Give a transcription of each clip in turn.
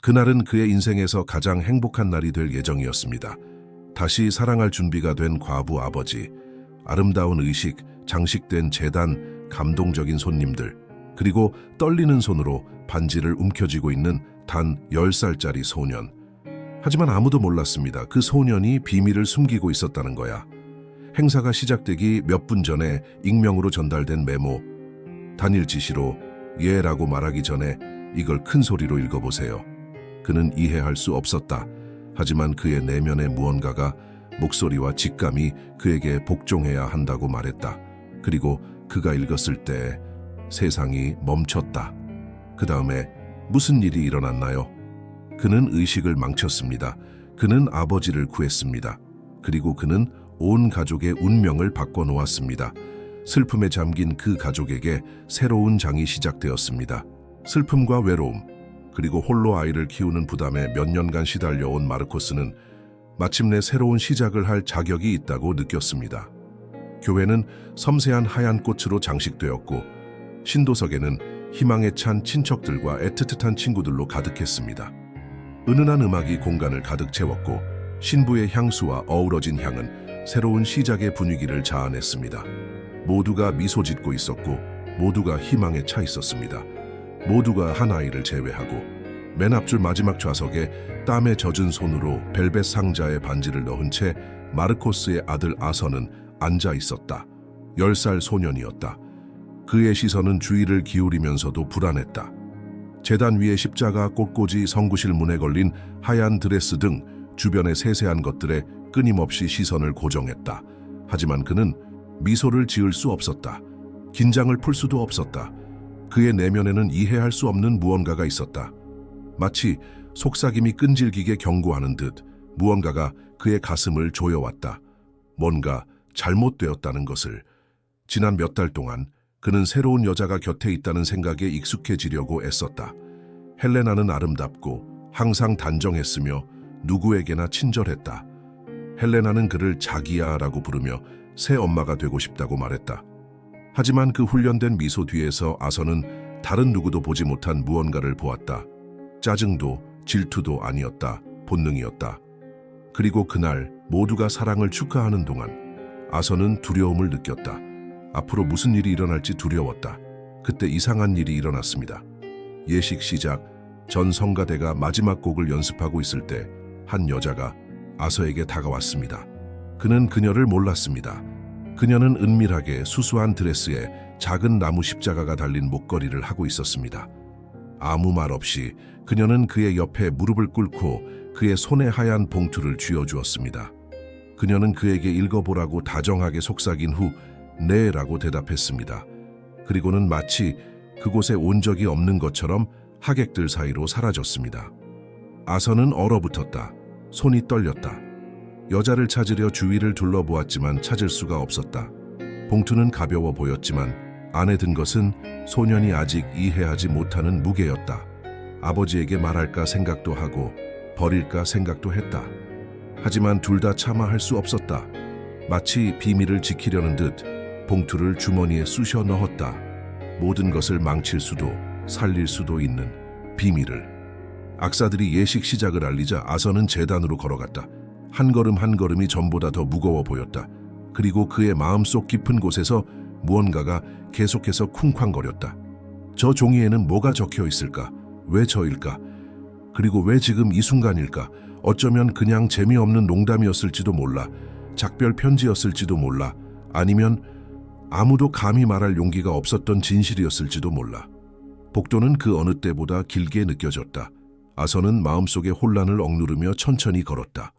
그날은 그의 인생에서 가장 행복한 날이 될 예정이었습니다. 다시 사랑할 준비가 된 과부 아버지, 아름다운 의식, 장식된 제단, 감동적인 손님들, 그리고 떨리는 손으로 반지를 움켜쥐고 있는 단 10살짜리 소년. 하지만 아무도 몰랐습니다. 그 소년이 비밀을 숨기고 있었다는 거야. 행사가 시작되기 몇 분 전에 익명으로 전달된 메모. 단일 지시로 예라고 말하기 전에 이걸 큰 소리로 읽어보세요. 그는 이해할 수 없었다. 하지만 그의 내면의 무언가가 목소리와 직감이 그에게 복종해야 한다고 말했다. 그리고 그가 읽었을 때 세상이 멈췄다. 그 다음에 무슨 일이 일어났나요? 그는 의식을 망쳤습니다. 그는 아버지를 구했습니다. 그리고 그는 온 가족의 운명을 바꿔놓았습니다. 슬픔에 잠긴 그 가족에게 새로운 장이 시작되었습니다. 슬픔과 외로움, 그리고 홀로 아이를 키우는 부담에 몇 년간 시달려온 마르코스는 마침내 새로운 시작을 할 자격이 있다고 느꼈습니다. 교회는 섬세한 하얀 꽃으로 장식되었고 신도석에는 희망에 찬 친척들과 애틋한 친구들로 가득했습니다. 은은한 음악이 공간을 가득 채웠고 신부의 향수와 어우러진 향은 새로운 시작의 분위기를 자아냈습니다. 모두가 미소 짓고 있었고 모두가 희망에 차 있었습니다. 모두가 한 아이를 제외하고 맨 앞줄 마지막 좌석에 땀에 젖은 손으로 벨벳 상자에 반지를 넣은 채 마르코스의 아들 아선은 앉아 있었다. 10살 소년이었다. 그의 시선은 주위를 기울이면서도 불안했다. 제단 위에 십자가, 꽃꽂이, 성구실 문에 걸린 하얀 드레스 등 주변의 세세한 것들에 끊임없이 시선을 고정했다. 하지만 그는 미소를 지을 수 없었다. 긴장을 풀 수도 없었다. 그의 내면에는 이해할 수 없는 무언가가 있었다. 마치 속삭임이 끈질기게 경고하는 듯 무언가가 그의 가슴을 조여왔다. 뭔가 잘못되었다는 것을. 지난 몇 달 동안 그는 새로운 여자가 곁에 있다는 생각에 익숙해지려고 애썼다. 헬레나는 아름답고 항상 단정했으며 누구에게나 친절했다. 헬레나는 그를 자기야라고 부르며 새 엄마가 되고 싶다고 말했다. 하지만 그 훈련된 미소 뒤에서 아선은 다른 누구도 보지 못한 무언가를 보았다. 짜증도 질투도 아니었다. 본능이었다. 그리고 그날 모두가 사랑을 축하하는 동안 아선은 두려움을 느꼈다. 앞으로 무슨 일이 일어날지 두려웠다. 그때 이상한 일이 일어났습니다. 예식 시작 전 성가대가 마지막 곡을 연습하고 있을 때 한 여자가 아서에게 다가왔습니다. 그는 그녀를 몰랐습니다. 그녀는 은밀하게 수수한 드레스에 작은 나무 십자가가 달린 목걸이를 하고 있었습니다. 아무 말 없이 그녀는 그의 옆에 무릎을 꿇고 그의 손에 하얀 봉투를 쥐어주었습니다. 그녀는 그에게 읽어보라고 다정하게 속삭인 후 네라고 대답했습니다. 그리고는 마치 그곳에 온 적이 없는 것처럼 하객들 사이로 사라졌습니다. 아선은 얼어붙었다. 손이 떨렸다. 여자를 찾으려 주위를 둘러보았지만 찾을 수가 없었다. 봉투는 가벼워 보였지만 안에 든 것은 소년이 아직 이해하지 못하는 무게였다. 아버지에게 말할까 생각도 하고 버릴까 생각도 했다. 하지만 둘 다 차마 할 수 없었다. 마치 비밀을 지키려는 듯 봉투를 주머니에 쑤셔 넣었다. 모든 것을 망칠 수도 살릴 수도 있는 비밀을. 악사들이 예식 시작을 알리자 아선은 제단으로 걸어갔다. 한 걸음 한 걸음이 전보다 더 무거워 보였다. 그리고 그의 마음속 깊은 곳에서 무언가가 계속해서 쿵쾅거렸다. 저 종이에는 뭐가 적혀 있을까? 왜 저일까? 그리고 왜 지금 이 순간일까? 어쩌면 그냥 재미없는 농담이었을지도 몰라. 작별 편지였을지도 몰라. 아니면 아무도 감히 말할 용기가 없었던 진실이었을지도 몰라. 복도는 그 어느 때보다 길게 느껴졌다. 아선은 마음속의 혼란을 억누르며 천천히 걸었다.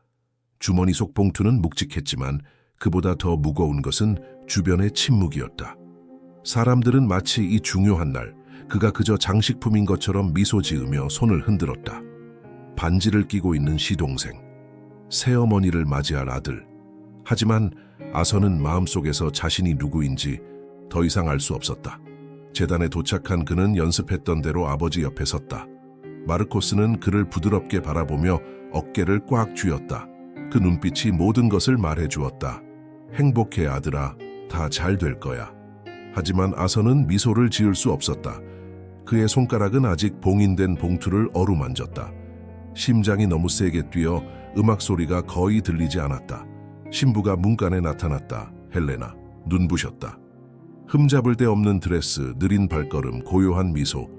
주머니 속 봉투는 묵직했지만 그보다 더 무거운 것은 주변의 침묵이었다. 사람들은 마치 이 중요한 날 그가 그저 장식품인 것처럼 미소 지으며 손을 흔들었다. 반지를 끼고 있는 시동생, 새어머니를 맞이할 아들. 하지만 아선은 마음속에서 자신이 누구인지 더 이상 알 수 없었다. 제단에 도착한 그는 연습했던 대로 아버지 옆에 섰다. 마르코스는 그를 부드럽게 바라보며 어깨를 꽉 쥐었다. 그 눈빛이 모든 것을 말해주었다. 행복해 아들아, 다 잘 될 거야. 하지만 아선은 미소를 지을 수 없었다. 그의 손가락은 아직 봉인된 봉투를 어루만졌다. 심장이 너무 세게 뛰어 음악 소리가 거의 들리지 않았다. 신부가 문간에 나타났다. 헬레나, 눈부셨다. 흠잡을 데 없는 드레스, 느린 발걸음, 고요한 미소.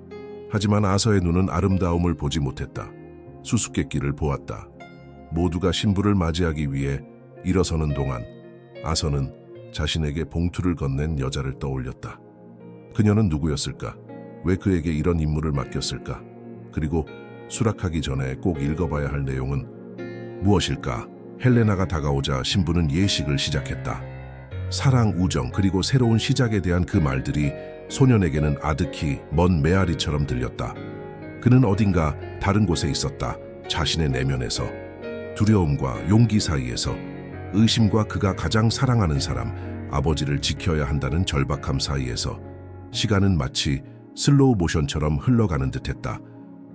하지만 아서의 눈은 아름다움을 보지 못했다. 수수께끼를 보았다. 모두가 신부를 맞이하기 위해 일어서는 동안 아서는 자신에게 봉투를 건넨 여자를 떠올렸다. 그녀는 누구였을까? 왜 그에게 이런 임무를 맡겼을까? 그리고 수락하기 전에 꼭 읽어봐야 할 내용은 무엇일까? 헬레나가 다가오자 신부는 예식을 시작했다. 사랑, 우정, 그리고 새로운 시작에 대한 그 말들이 소년에게는 아득히 먼 메아리처럼 들렸다. 그는 어딘가 다른 곳에 있었다. 자신의 내면에서. 두려움과 용기 사이에서. 의심과 그가 가장 사랑하는 사람, 아버지를 지켜야 한다는 절박함 사이에서. 시간은 마치 슬로우 모션처럼 흘러가는 듯했다.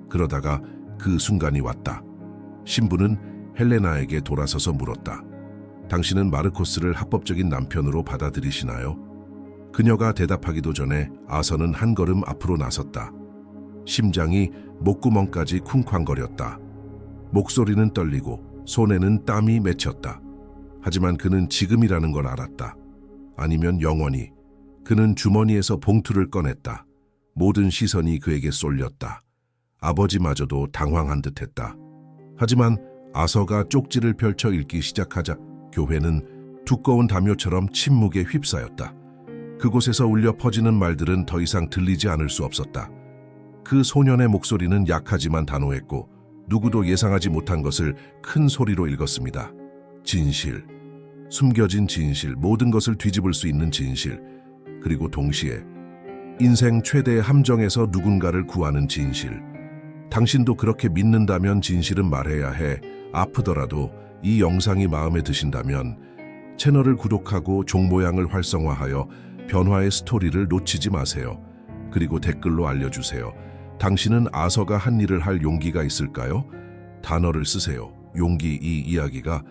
그러다가 그 순간이 왔다. 신부는 헬레나에게 돌아서서 물었다. 당신은 마르코스를 합법적인 남편으로 받아들이시나요? 그녀가 대답하기도 전에 아서는 한 걸음 앞으로 나섰다. 심장이 목구멍까지 쿵쾅거렸다. 목소리는 떨리고 손에는 땀이 맺혔다. 하지만 그는 지금이라는 걸 알았다. 아니면 영원히. 그는 주머니에서 봉투를 꺼냈다. 모든 시선이 그에게 쏠렸다. 아버지마저도 당황한 듯했다. 하지만 아서가 쪽지를 펼쳐 읽기 시작하자 교회는 두꺼운 담요처럼 침묵에 휩싸였다. 그곳에서 울려 퍼지는 말들은 더 이상 들리지 않을 수 없었다. 그 소년의 목소리는 약하지만 단호했고 누구도 예상하지 못한 것을 큰 소리로 읽었습니다. 진실, 숨겨진 진실, 모든 것을 뒤집을 수 있는 진실, 그리고 동시에 인생 최대의 함정에서 누군가를 구하는 진실. 당신도 그렇게 믿는다면 진실은 말해야 해. 아프더라도 이 영상이 마음에 드신다면 채널을 구독하고 종 모양을 활성화하여 변화의 스토리를 놓치지 마세요. 그리고 댓글로 알려주세요. 당신은 아서가 한 일을 할 용기가 있을까요? 단어를 쓰세요. 용기. 이 이야기가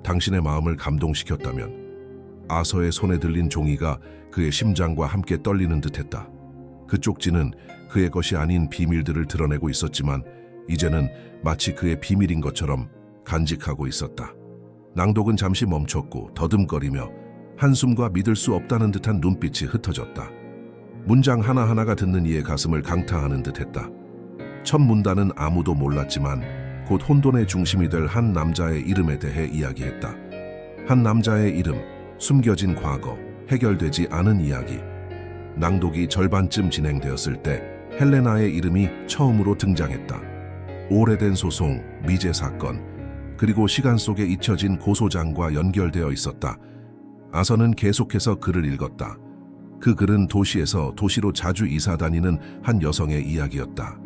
당신의 마음을 감동시켰다면 아서의 손에 들린 종이가 그의 심장과 함께 떨리는 듯했다. 그 쪽지는 그의 것이 아닌 비밀들을 드러내고 있었지만 이제는 마치 그의 비밀인 것처럼 간직하고 있었다. 낭독은 잠시 멈췄고 더듬거리며 한숨과 믿을 수 없다는 듯한 눈빛이 흩어졌다. 문장 하나하나가 듣는 이의 가슴을 강타하는 듯했다. 첫 문단은 아무도 몰랐지만 곧 혼돈의 중심이 될 한 남자의 이름에 대해 이야기했다. 한 남자의 이름, 숨겨진 과거, 해결되지 않은 이야기. 낭독이 절반쯤 진행되었을 때 헬레나의 이름이 처음으로 등장했다. 오래된 소송, 미제 사건, 그리고 시간 속에 잊혀진 고소장과 연결되어 있었다. 아서는 계속해서 글을 읽었다. 그 글은 도시에서 도시로 자주 이사 다니는 한 여성의 이야기였다.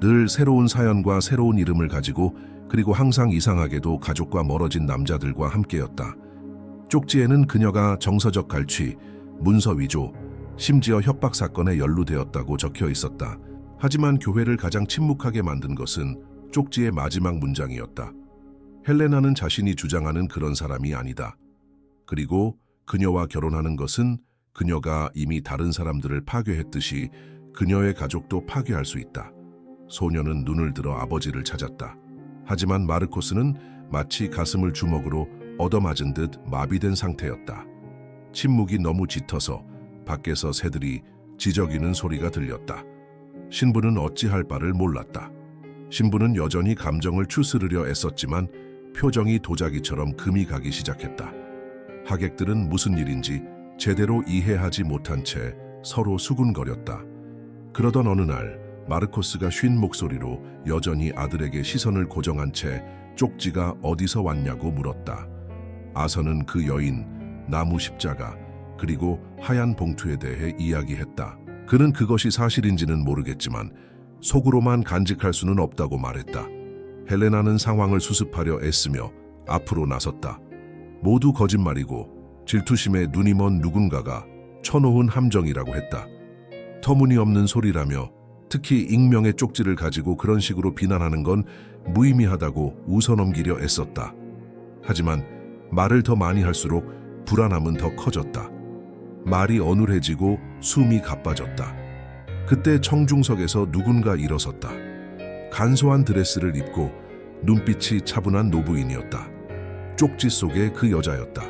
늘 새로운 사연과 새로운 이름을 가지고 그리고 항상 이상하게도 가족과 멀어진 남자들과 함께였다. 쪽지에는 그녀가 정서적 갈취, 문서 위조, 심지어 협박 사건에 연루되었다고 적혀 있었다. 하지만 교회를 가장 침묵하게 만든 것은 쪽지의 마지막 문장이었다. 헬레나는 자신이 주장하는 그런 사람이 아니다. 그리고 그녀와 결혼하는 것은 그녀가 이미 다른 사람들을 파괴했듯이 그녀의 가족도 파괴할 수 있다. 소녀는 눈을 들어 아버지를 찾았다. 하지만 마르코스는 마치 가슴을 주먹으로 얻어맞은 듯 마비된 상태였다. 침묵이 너무 짙어서 밖에서 새들이 지저귀는 소리가 들렸다. 신부는 어찌할 바를 몰랐다. 신부는 여전히 감정을 추스르려 애썼지만 표정이 도자기처럼 금이 가기 시작했다. 하객들은 무슨 일인지 제대로 이해하지 못한 채 서로 수군거렸다. 그러던 어느 날 마르코스가 쉰 목소리로 여전히 아들에게 시선을 고정한 채 쪽지가 어디서 왔냐고 물었다. 아서는 그 여인, 나무 십자가, 그리고 하얀 봉투에 대해 이야기했다. 그는 그것이 사실인지는 모르겠지만 속으로만 간직할 수는 없다고 말했다. 헬레나는 상황을 수습하려 애쓰며 앞으로 나섰다. 모두 거짓말이고 질투심에 눈이 먼 누군가가 쳐놓은 함정이라고 했다. 터무니없는 소리라며 특히 익명의 쪽지를 가지고 그런 식으로 비난하는 건 무의미하다고 웃어넘기려 애썼다. 하지만 말을 더 많이 할수록 불안함은 더 커졌다. 말이 어눌해지고 숨이 가빠졌다. 그때 청중석에서 누군가 일어섰다. 간소한 드레스를 입고 눈빛이 차분한 노부인이었다. 쪽지 속에 그 여자였다.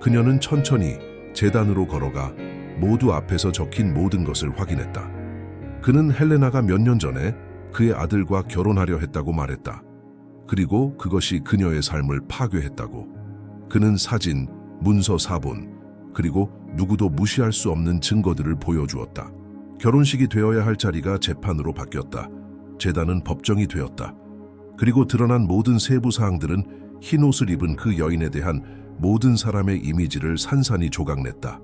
그녀는 천천히 제단으로 걸어가 모두 앞에서 적힌 모든 것을 확인했다. 그는 헬레나가 몇 년 전에 그의 아들과 결혼하려 했다고 말했다. 그리고 그것이 그녀의 삶을 파괴했다고. 그는 사진, 문서 사본, 그리고 누구도 무시할 수 없는 증거들을 보여주었다. 결혼식이 되어야 할 자리가 재판으로 바뀌었다. 제단은 법정이 되었다. 그리고 드러난 모든 세부 사항들은 흰 옷을 입은 그 여인에 대한 모든 사람의 이미지를 산산이 조각냈다.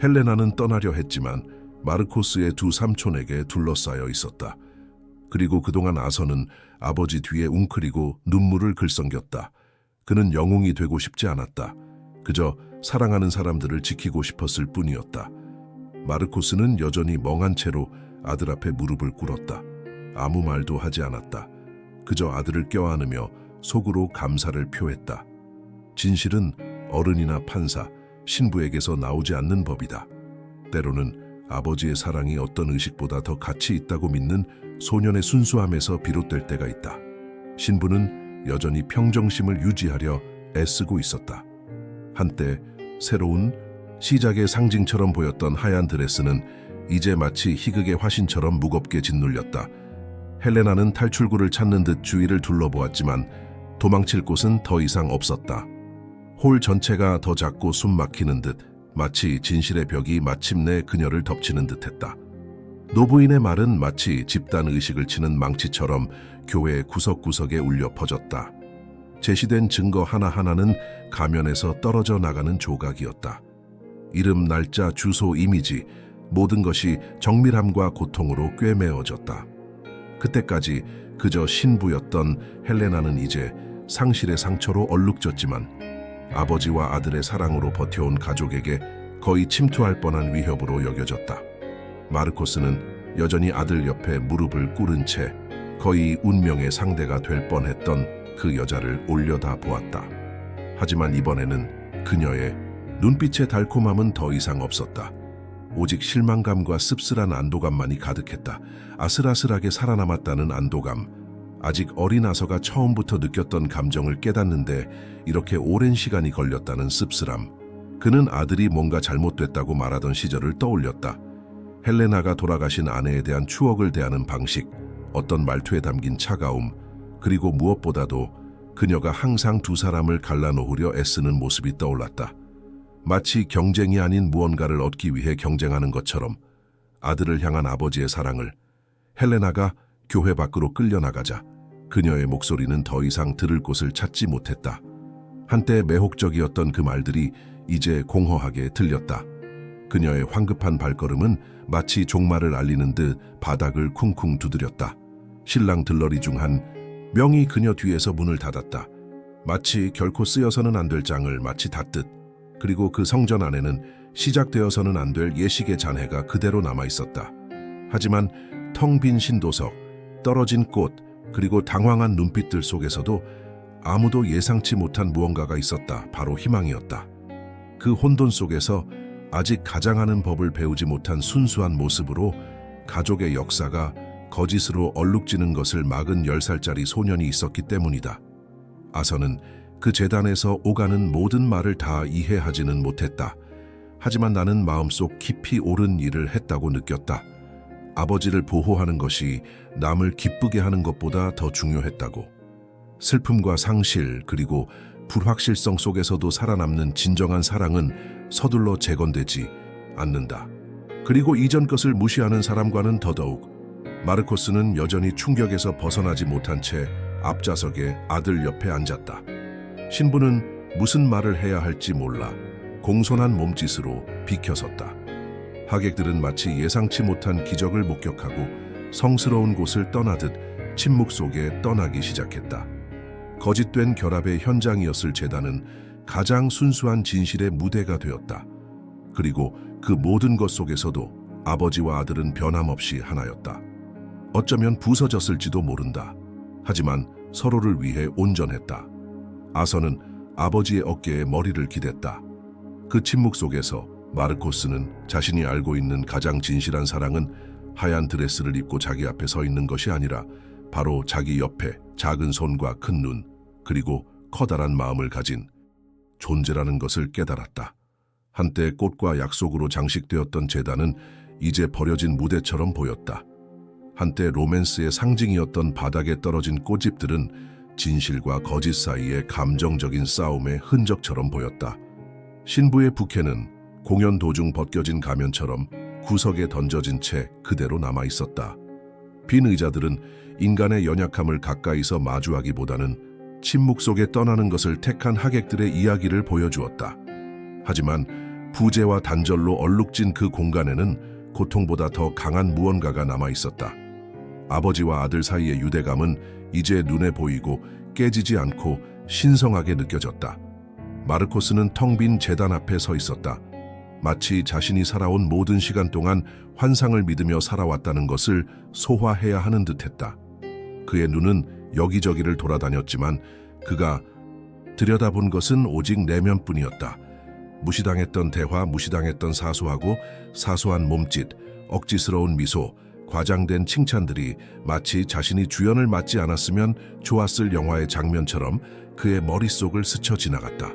헬레나는 떠나려 했지만 마르코스의 두 삼촌에게 둘러싸여 있었다. 그리고 그동안 아서는 아버지 뒤에 웅크리고 눈물을 글썽겼다. 그는 영웅이 되고 싶지 않았다. 그저 사랑하는 사람들을 지키고 싶었을 뿐이었다. 마르코스는 여전히 멍한 채로 아들 앞에 무릎을 꿇었다. 아무 말도 하지 않았다. 그저 아들을 껴안으며 속으로 감사를 표했다. 진실은 어른이나 판사, 신부에게서 나오지 않는 법이다. 때로는 아버지의 사랑이 어떤 의식보다 더 가치 있다고 믿는 소년의 순수함에서 비롯될 때가 있다. 신부는 여전히 평정심을 유지하려 애쓰고 있었다. 한때 새로운 시작의 상징처럼 보였던 하얀 드레스는 이제 마치 희극의 화신처럼 무겁게 짓눌렸다. 헬레나는 탈출구를 찾는 듯 주위를 둘러보았지만 도망칠 곳은 더 이상 없었다. 홀 전체가 더 작고 숨 막히는 듯 마치 진실의 벽이 마침내 그녀를 덮치는 듯했다. 노부인의 말은 마치 집단 의식을 치는 망치처럼 교회 구석구석에 울려 퍼졌다. 제시된 증거 하나하나는 가면에서 떨어져 나가는 조각이었다. 이름, 날짜, 주소, 이미지, 모든 것이 정밀함과 고통으로 꿰매어졌다. 그때까지 그저 신부였던 헬레나는 이제 상실의 상처로 얼룩졌지만 아버지와 아들의 사랑으로 버텨온 가족에게 거의 침투할 뻔한 위협으로 여겨졌다. 마르코스는 여전히 아들 옆에 무릎을 꿇은 채 거의 운명의 상대가 될 뻔했던 그 여자를 올려다 보았다. 하지만 이번에는 그녀의 눈빛의 달콤함은 더 이상 없었다. 오직 실망감과 씁쓸한 안도감만이 가득했다. 아슬아슬하게 살아남았다는 안도감. 아직 어린 아서가 처음부터 느꼈던 감정을 깨닫는데 이렇게 오랜 시간이 걸렸다는 씁쓸함. 그는 아들이 뭔가 잘못됐다고 말하던 시절을 떠올렸다. 헬레나가 돌아가신 아내에 대한 추억을 대하는 방식, 어떤 말투에 담긴 차가움, 그리고 무엇보다도 그녀가 항상 두 사람을 갈라놓으려 애쓰는 모습이 떠올랐다. 마치 경쟁이 아닌 무언가를 얻기 위해 경쟁하는 것처럼 아들을 향한 아버지의 사랑을. 헬레나가 교회 밖으로 끌려나가자 그녀의 목소리는 더 이상 들을 곳을 찾지 못했다. 한때 매혹적이었던 그 말들이 이제 공허하게 들렸다. 그녀의 황급한 발걸음은 마치 종말을 알리는 듯 바닥을 쿵쿵 두드렸다. 신랑 들러리 중 한 명이 그녀 뒤에서 문을 닫았다. 마치 결코 쓰여서는 안 될 장을 마치 닫듯. 그리고 그 성전 안에는 시작되어서는 안 될 예식의 잔해가 그대로 남아있었다. 하지만 텅 빈 신도석, 떨어진 꽃, 그리고 당황한 눈빛들 속에서도 아무도 예상치 못한 무언가가 있었다. 바로 희망이었다. 그 혼돈 속에서 아직 가장하는 법을 배우지 못한 순수한 모습으로 가족의 역사가 거짓으로 얼룩지는 것을 막은 10살짜리 소년이 있었기 때문이다. 아서는 그 재단에서 오가는 모든 말을 다 이해하지는 못했다. 하지만 나는 마음속 깊이 옳은 일을 했다고 느꼈다. 아버지를 보호하는 것이 남을 기쁘게 하는 것보다 더 중요했다고. 슬픔과 상실 그리고 불확실성 속에서도 살아남는 진정한 사랑은 서둘러 재건되지 않는다. 그리고 이전 것을 무시하는 사람과는 더더욱. 마르코스는 여전히 충격에서 벗어나지 못한 채 앞좌석에 아들 옆에 앉았다. 신부는 무슨 말을 해야 할지 몰라 공손한 몸짓으로 비켜섰다. 하객들은 마치 예상치 못한 기적을 목격하고 성스러운 곳을 떠나듯 침묵 속에 떠나기 시작했다. 거짓된 결합의 현장이었을 제단은 가장 순수한 진실의 무대가 되었다. 그리고 그 모든 것 속에서도 아버지와 아들은 변함없이 하나였다. 어쩌면 부서졌을지도 모른다. 하지만 서로를 위해 온전했다. 아서는 아버지의 어깨에 머리를 기댔다. 그 침묵 속에서 마르코스는 자신이 알고 있는 가장 진실한 사랑은 하얀 드레스를 입고 자기 앞에 서 있는 것이 아니라 바로 자기 옆에 작은 손과 큰 눈, 그리고 커다란 마음을 가진 존재라는 것을 깨달았다. 한때 꽃과 약속으로 장식되었던 제단은 이제 버려진 무대처럼 보였다. 한때 로맨스의 상징이었던 바닥에 떨어진 꽃잎들은 진실과 거짓 사이의 감정적인 싸움의 흔적처럼 보였다. 신부의 부케는 공연 도중 벗겨진 가면처럼 구석에 던져진 채 그대로 남아 있었다. 빈 의자들은 인간의 연약함을 가까이서 마주하기보다는 침묵 속에 떠나는 것을 택한 하객들의 이야기를 보여주었다. 하지만 부재와 단절로 얼룩진 그 공간에는 고통보다 더 강한 무언가가 남아 있었다. 아버지와 아들 사이의 유대감은 이제 눈에 보이고 깨지지 않고 신성하게 느껴졌다. 마르코스는 텅 빈 제단 앞에 서 있었다. 마치 자신이 살아온 모든 시간 동안 환상을 믿으며 살아왔다는 것을 소화해야 하는 듯했다. 그의 눈은 여기저기를 돌아다녔지만 그가 들여다본 것은 오직 내면뿐이었다. 무시당했던 대화, 무시당했던 사소하고 사소한 몸짓, 억지스러운 미소, 과장된 칭찬들이 마치 자신이 주연을 맡지 않았으면 좋았을 영화의 장면처럼 그의 머릿속을 스쳐 지나갔다.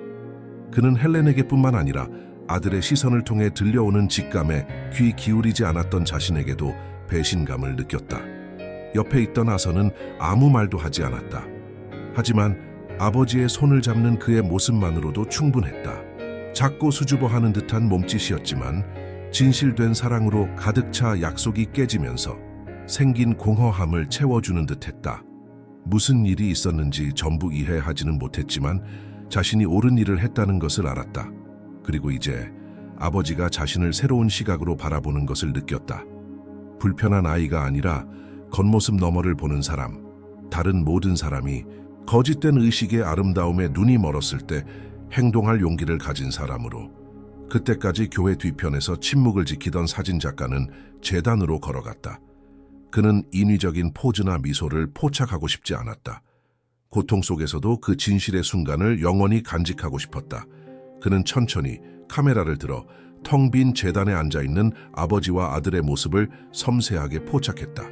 그는 헬렌에게뿐만 아니라 아들의 시선을 통해 들려오는 직감에 귀 기울이지 않았던 자신에게도 배신감을 느꼈다. 옆에 있던 아서는 아무 말도 하지 않았다. 하지만 아버지의 손을 잡는 그의 모습만으로도 충분했다. 작고 수줍어하는 듯한 몸짓이었지만 진실된 사랑으로 가득 차 약속이 깨지면서 생긴 공허함을 채워주는 듯했다. 무슨 일이 있었는지 전부 이해하지는 못했지만 자신이 옳은 일을 했다는 것을 알았다. 그리고 이제 아버지가 자신을 새로운 시각으로 바라보는 것을 느꼈다. 불편한 아이가 아니라 겉모습 너머를 보는 사람, 다른 모든 사람이 거짓된 의식의 아름다움에 눈이 멀었을 때 행동할 용기를 가진 사람으로. 그때까지 교회 뒤편에서 침묵을 지키던 사진작가는 제단으로 걸어갔다. 그는 인위적인 포즈나 미소를 포착하고 싶지 않았다. 고통 속에서도 그 진실의 순간을 영원히 간직하고 싶었다. 그는 천천히 카메라를 들어 텅 빈 제단에 앉아있는 아버지와 아들의 모습을 섬세하게 포착했다.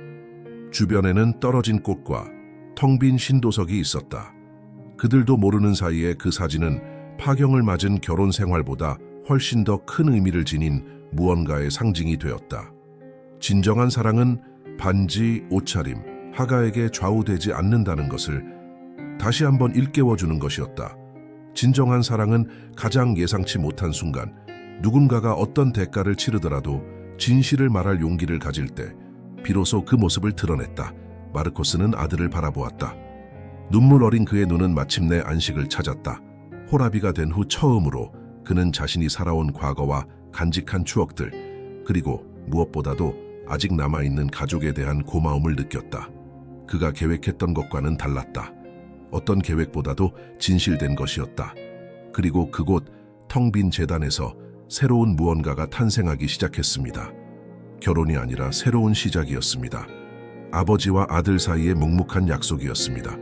주변에는 떨어진 꽃과 텅 빈 신도석이 있었다. 그들도 모르는 사이에 그 사진은 파경을 맞은 결혼 생활보다 훨씬 더 큰 의미를 지닌 무언가의 상징이 되었다. 진정한 사랑은 반지, 옷차림, 하가에게 좌우되지 않는다는 것을 다시 한번 일깨워주는 것이었다. 진정한 사랑은 가장 예상치 못한 순간, 누군가가 어떤 대가를 치르더라도 진실을 말할 용기를 가질 때 비로소 그 모습을 드러냈다. 마르코스는 아들을 바라보았다. 눈물 어린 그의 눈은 마침내 안식을 찾았다. 호라비가 된 후 처음으로 그는 자신이 살아온 과거와 간직한 추억들, 그리고 무엇보다도 아직 남아있는 가족에 대한 고마움을 느꼈다. 그가 계획했던 것과는 달랐다. 어떤 계획보다도 진실된 것이었다. 그리고 그곳 텅 빈 제단에서 새로운 무언가가 탄생하기 시작했습니다. 결혼이 아니라 새로운 시작이었습니다. 아버지와 아들 사이의 묵묵한 약속이었습니다.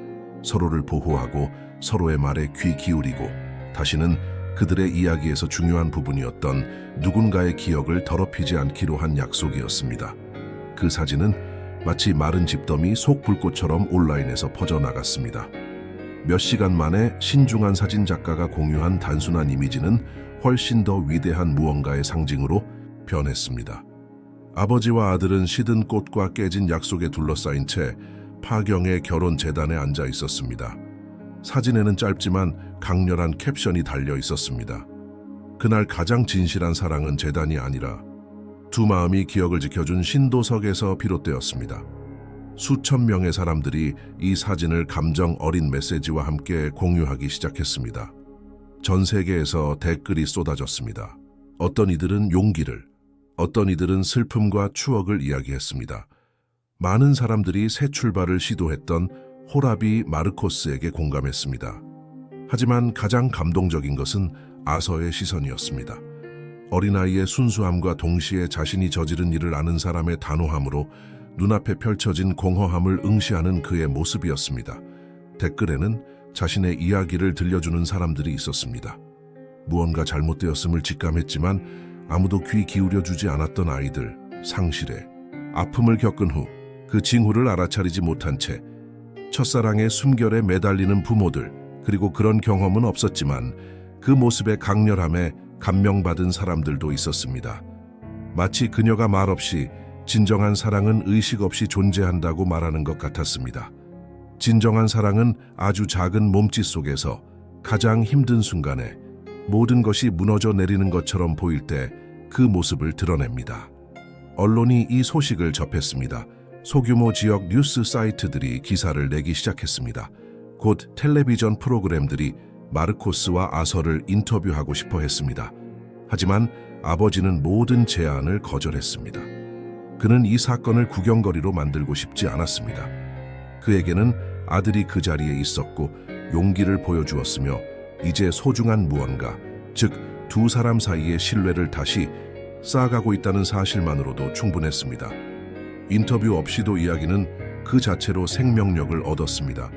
서로를 보호하고 서로의 말에 귀 기울이고 다시는 그들의 이야기에서 중요한 부분이었던 누군가의 기억을 더럽히지 않기로 한 약속이었습니다. 그 사진은 마치 마른 집더미 속 불꽃처럼 온라인에서 퍼져나갔습니다. 몇 시간 만에 신중한 사진 작가가 공유한 단순한 이미지는 훨씬 더 위대한 무언가의 상징으로 변했습니다. 아버지와 아들은 시든 꽃과 깨진 약속에 둘러싸인 채 파경의 결혼 제단에 앉아 있었습니다. 사진에는 짧지만 강렬한 캡션이 달려 있었습니다. 그날 가장 진실한 사랑은 제단이 아니라 두 마음이 기억을 지켜준 신도석에서 비롯되었습니다. 수천 명의 사람들이 이 사진을 감정 어린 메시지와 함께 공유하기 시작했습니다. 전 세계에서 댓글이 쏟아졌습니다. 어떤 이들은 용기를, 어떤 이들은 슬픔과 추억을 이야기했습니다. 많은 사람들이 새 출발을 시도했던 호라비 마르코스에게 공감했습니다. 하지만 가장 감동적인 것은 아서의 시선이었습니다. 어린아이의 순수함과 동시에 자신이 저지른 일을 아는 사람의 단호함으로 눈앞에 펼쳐진 공허함을 응시하는 그의 모습이었습니다. 댓글에는 자신의 이야기를 들려주는 사람들이 있었습니다. 무언가 잘못되었음을 직감했지만 아무도 귀 기울여주지 않았던 아이들, 상실에 아픔을 겪은 후 그 징후를 알아차리지 못한 채 첫사랑의 숨결에 매달리는 부모들, 그리고 그런 경험은 없었지만 그 모습의 강렬함에 감명받은 사람들도 있었습니다. 마치 그녀가 말없이 진정한 사랑은 의식 없이 존재한다고 말하는 것 같았습니다. 진정한 사랑은 아주 작은 몸짓 속에서 가장 힘든 순간에 모든 것이 무너져 내리는 것처럼 보일 때 그 모습을 드러냅니다. 언론이 이 소식을 접했습니다. 소규모 지역 뉴스 사이트들이 기사를 내기 시작했습니다. 곧 텔레비전 프로그램들이 마르코스와 아서를 인터뷰하고 싶어 했습니다. 하지만 아버지는 모든 제안을 거절했습니다. 그는 이 사건을 구경거리로 만들고 싶지 않았습니다. 그에게는 아들이 그 자리에 있었고 용기를 보여주었으며 이제 소중한 무언가, 즉 두 사람 사이의 신뢰를 다시 쌓아가고 있다는 사실만으로도 충분했습니다. 인터뷰 없이도 이야기는 그 자체로 생명력을 얻었습니다.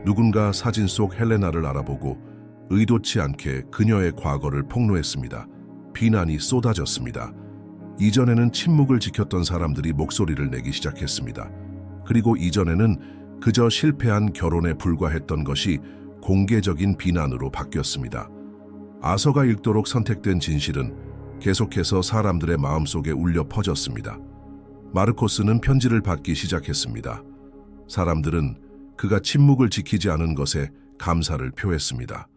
누군가 사진 속 헬레나를 알아보고 의도치 않게 그녀의 과거를 폭로했습니다. 비난이 쏟아졌습니다. 이전에는 침묵을 지켰던 사람들이 목소리를 내기 시작했습니다. 그리고 이전에는 그저 실패한 결혼에 불과했던 것이 공개적인 비난으로 바뀌었습니다. 아서가 읽도록 선택된 진실은 계속해서 사람들의 마음속에 울려 퍼졌습니다. 마르코스는 편지를 받기 시작했습니다. 사람들은 그가 침묵을 지키지 않은 것에 감사를 표했습니다.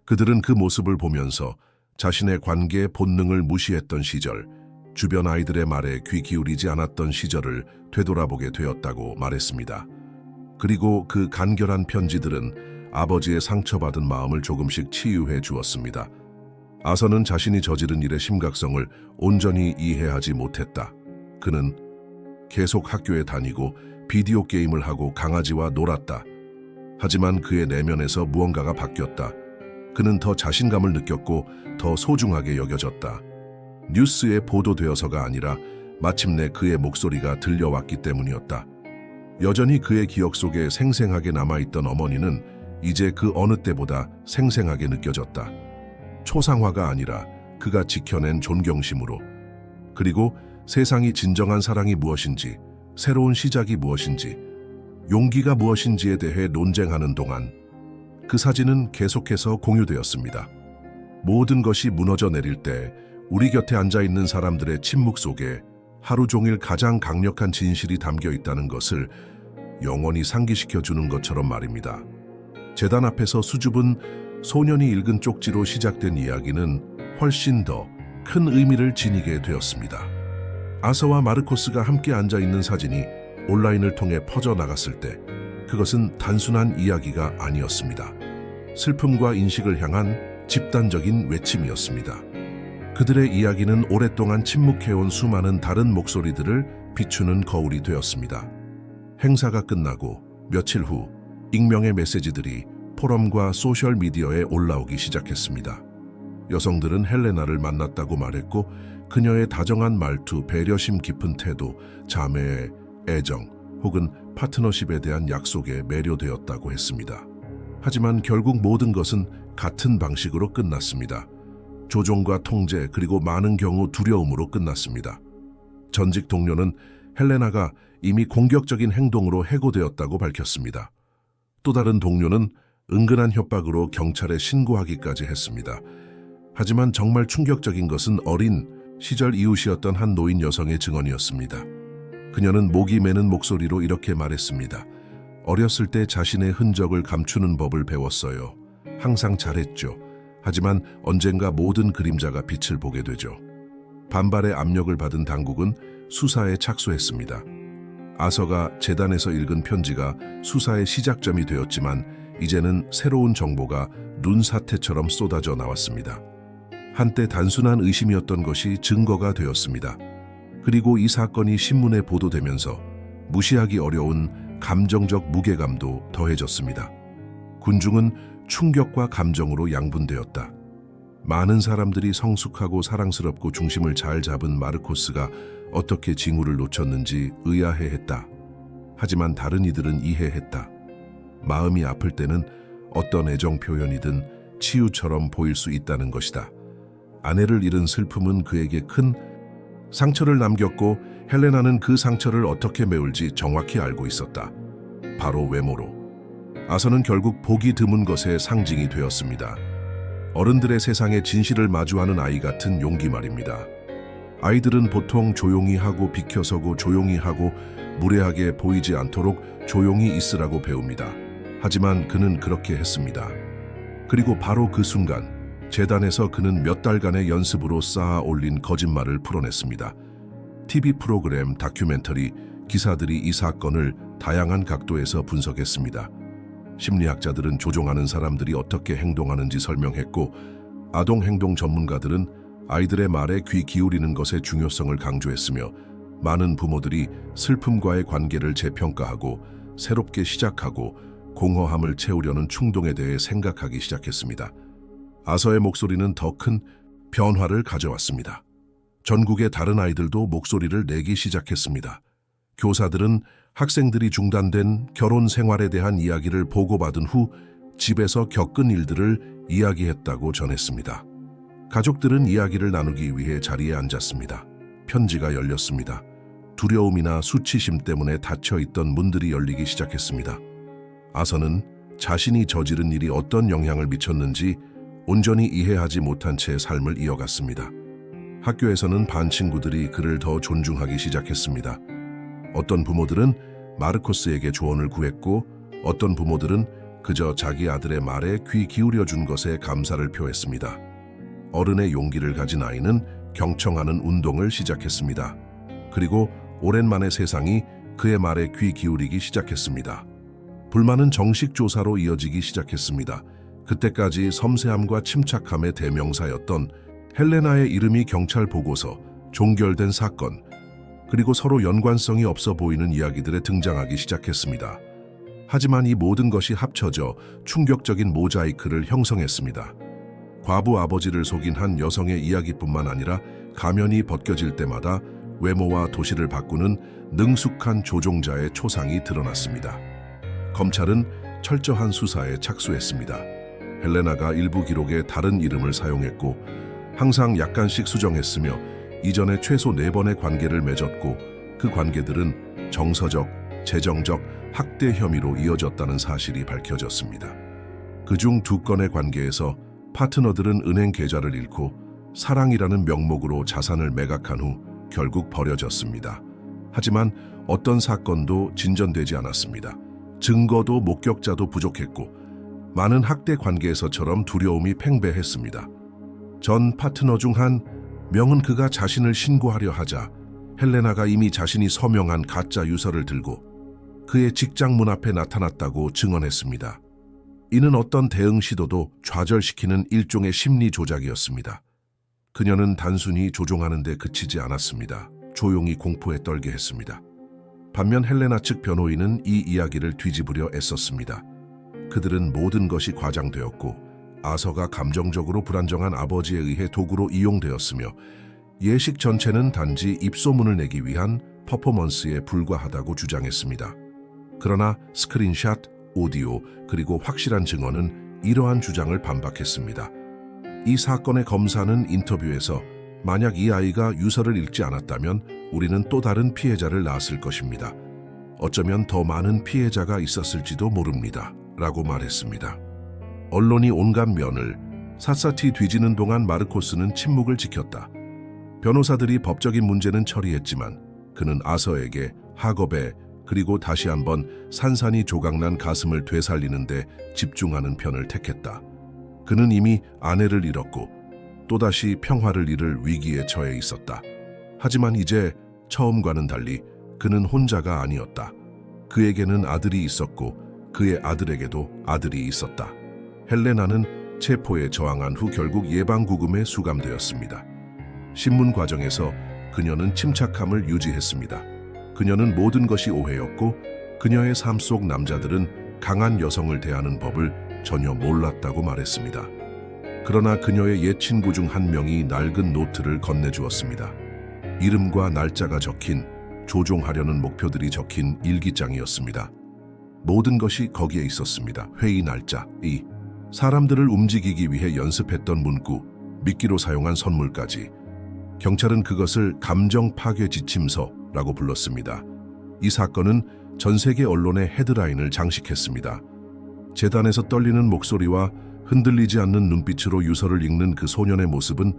그들은 그 모습을 보면서 자신의 관계의 본능을 무시했던 시절, 주변 아이들의 말에 귀 기울이지 않았던 시절을 되돌아보게 되었다고 말했습니다. 그리고 그 간결한 편지들은 아버지의 상처받은 마음을 조금씩 치유해 주었습니다. 아서는 자신이 저지른 일의 심각성을 온전히 이해하지 못했다. 그는 계속 학교에 다니고 비디오 게임을 하고 강아지와 놀았다. 하지만 그의 내면에서 무언가가 바뀌었다. 그는 더 자신감을 느꼈고 더 소중하게 여겨졌다. 뉴스에 보도되어서가 아니라 마침내 그의 목소리가 들려왔기 때문이었다. 여전히 그의 기억 속에 생생하게 남아있던 어머니는 이제 그 어느 때보다 생생하게 느껴졌다. 초상화가 아니라 그가 지켜낸 존경심으로. 그리고 세상이 진정한 사랑이 무엇인지, 새로운 시작이 무엇인지, 용기가 무엇인지에 대해 논쟁하는 동안 그 사진은 계속해서 공유되었습니다. 모든 것이 무너져 내릴 때 우리 곁에 앉아있는 사람들의 침묵 속에 하루 종일 가장 강력한 진실이 담겨 있다는 것을 영원히 상기시켜 주는 것처럼 말입니다. 재단 앞에서 수줍은 소년이 읽은 쪽지로 시작된 이야기는 훨씬 더 큰 의미를 지니게 되었습니다. 아서와 마르코스가 함께 앉아있는 사진이 온라인을 통해 퍼져나갔을 때 그것은 단순한 이야기가 아니었습니다. 슬픔과 인식을 향한 집단적인 외침이었습니다. 그들의 이야기는 오랫동안 침묵해온 수많은 다른 목소리들을 비추는 거울이 되었습니다. 행사가 끝나고 며칠 후 익명의 메시지들이 포럼과 소셜미디어에 올라오기 시작했습니다. 여성들은 헬레나를 만났다고 말했고 그녀의 다정한 말투, 배려심 깊은 태도, 자매의 애정 혹은 파트너십에 대한 약속에 매료되었다고 했습니다. 하지만 결국 모든 것은 같은 방식으로 끝났습니다. 조종과 통제 그리고 많은 경우 두려움으로 끝났습니다. 전직 동료는 헬레나가 이미 공격적인 행동으로 해고되었다고 밝혔습니다. 또 다른 동료는 은근한 협박으로 경찰에 신고하기까지 했습니다. 하지만 정말 충격적인 것은 어린 시절 이웃이었던 한 노인 여성의 증언이었습니다. 그녀는 목이 메는 목소리로 이렇게 말했습니다. 어렸을 때 자신의 흔적을 감추는 법을 배웠어요. 항상 잘했죠. 하지만 언젠가 모든 그림자가 빛을 보게 되죠. 반발의 압력을 받은 당국은 수사에 착수했습니다. 아서가 재단에서 읽은 편지가 수사의 시작점이 되었지만 이제는 새로운 정보가 눈사태처럼 쏟아져 나왔습니다. 한때 단순한 의심이었던 것이 증거가 되었습니다. 그리고 이 사건이 신문에 보도되면서 무시하기 어려운 감정적 무게감도 더해졌습니다. 군중은 충격과 감정으로 양분되었다. 많은 사람들이 성숙하고 사랑스럽고 중심을 잘 잡은 마르코스가 어떻게 징후를 놓쳤는지 의아해했다. 하지만 다른 이들은 이해했다. 마음이 아플 때는 어떤 애정 표현이든 치유처럼 보일 수 있다는 것이다. 아내를 잃은 슬픔은 그에게 큰 상처를 남겼고 헬레나는 그 상처를 어떻게 메울지 정확히 알고 있었다. 바로 외모로. 아서는 결국 보기 드문 것의 상징이 되었습니다. 어른들의 세상에 진실을 마주하는 아이 같은 용기 말입니다. 아이들은 보통 조용히 하고 비켜서고 조용히 하고 무례하게 보이지 않도록 조용히 있으라고 배웁니다. 하지만 그는 그렇게 했습니다. 그리고 바로 그 순간 재단에서 그는 몇 달간의 연습으로 쌓아 올린 거짓말을 풀어냈습니다. TV 프로그램, 다큐멘터리, 기사들이 이 사건을 다양한 각도에서 분석했습니다. 심리학자들은 조종하는 사람들이 어떻게 행동하는지 설명했고, 아동 행동 전문가들은 아이들의 말에 귀 기울이는 것의 중요성을 강조했으며, 많은 부모들이 슬픔과의 관계를 재평가하고 새롭게 시작하고 공허함을 채우려는 충동에 대해 생각하기 시작했습니다. 아서의 목소리는 더 큰 변화를 가져왔습니다. 전국의 다른 아이들도 목소리를 내기 시작했습니다. 교사들은 학생들이 중단된 결혼 생활에 대한 이야기를 보고받은 후 집에서 겪은 일들을 이야기했다고 전했습니다. 가족들은 이야기를 나누기 위해 자리에 앉았습니다. 편지가 열렸습니다. 두려움이나 수치심 때문에 닫혀있던 문들이 열리기 시작했습니다. 아서는 자신이 저지른 일이 어떤 영향을 미쳤는지 온전히 이해하지 못한 채 삶을 이어갔습니다. 학교에서는 반 친구들이 그를 더 존중하기 시작했습니다. 어떤 부모들은 마르코스에게 조언을 구했고, 어떤 부모들은 그저 자기 아들의 말에 귀 기울여준 것에 감사를 표했습니다. 어른의 용기를 가진 아이는 경청하는 운동을 시작했습니다. 그리고 오랜만에 세상이 그의 말에 귀 기울이기 시작했습니다. 불만은 정식 조사로 이어지기 시작했습니다. 그때까지 섬세함과 침착함의 대명사였던 헬레나의 이름이 경찰 보고서, 종결된 사건, 그리고 서로 연관성이 없어 보이는 이야기들에 등장하기 시작했습니다. 하지만 이 모든 것이 합쳐져 충격적인 모자이크를 형성했습니다. 과부 아버지를 속인 한 여성의 이야기뿐만 아니라 가면이 벗겨질 때마다 외모와 도시를 바꾸는 능숙한 조종자의 초상이 드러났습니다. 검찰은 철저한 수사에 착수했습니다. 헬레나가 일부 기록에 다른 이름을 사용했고, 항상 약간씩 수정했으며 이전에 최소 4번의 관계를 맺었고, 그 관계들은 정서적, 재정적 학대 혐의로 이어졌다는 사실이 밝혀졌습니다. 그중 2건의 관계에서 파트너들은 은행 계좌를 잃고 사랑이라는 명목으로 자산을 매각한 후 결국 버려졌습니다. 하지만 어떤 사건도 진전되지 않았습니다. 증거도 목격자도 부족했고, 많은 학대 관계에서처럼 두려움이 팽배했습니다. 전 파트너 중 한 명은 그가 자신을 신고하려 하자 헬레나가 이미 자신이 서명한 가짜 유서를 들고 그의 직장 문 앞에 나타났다고 증언했습니다. 이는 어떤 대응 시도도 좌절시키는 일종의 심리 조작이었습니다. 그녀는 단순히 조종하는 데 그치지 않았습니다. 조용히 공포에 떨게 했습니다. 반면 헬레나 측 변호인은 이 이야기를 뒤집으려 애썼습니다. 그들은 모든 것이 과장되었고, 아서가 감정적으로 불안정한 아버지에 의해 도구로 이용되었으며, 예식 전체는 단지 입소문을 내기 위한 퍼포먼스에 불과하다고 주장했습니다. 그러나 스크린샷, 오디오, 그리고 확실한 증언은 이러한 주장을 반박했습니다. 이 사건의 검사는 인터뷰에서 만약 이 아이가 유서를 읽지 않았다면 우리는 또 다른 피해자를 낳았을 것입니다. 어쩌면 더 많은 피해자가 있었을지도 모릅니다. 라고 말했습니다. 언론이 온갖 면을 샅샅이 뒤지는 동안 마르코스는 침묵을 지켰다. 변호사들이 법적인 문제는 처리했지만 그는 아서에게 학업에, 그리고 다시 한번 산산이 조각난 가슴을 되살리는데 집중하는 편을 택했다. 그는 이미 아내를 잃었고 또다시 평화를 잃을 위기에 처해 있었다. 하지만 이제 처음과는 달리 그는 혼자가 아니었다. 그에게는 아들이 있었고 그의 아들에게도 아들이 있었다. 헬레나는 체포에 저항한 후 결국 예방구금에 수감되었습니다. 신문 과정에서 그녀는 침착함을 유지했습니다. 그녀는 모든 것이 오해였고 그녀의 삶 속 남자들은 강한 여성을 대하는 법을 전혀 몰랐다고 말했습니다. 그러나 그녀의 옛 친구 중 한 명이 낡은 노트를 건네주었습니다. 이름과 날짜가 적힌, 조종하려는 목표들이 적힌 일기장이었습니다. 모든 것이 거기에 있었습니다. 회의 날짜, 사람들을 움직이기 위해 연습했던 문구, 미끼로 사용한 선물까지. 경찰은 그것을 감정 파괴 지침서라고 불렀습니다. 이 사건은 전 세계 언론의 헤드라인을 장식했습니다. 재단에서 떨리는 목소리와 흔들리지 않는 눈빛으로 유서를 읽는 그 소년의 모습은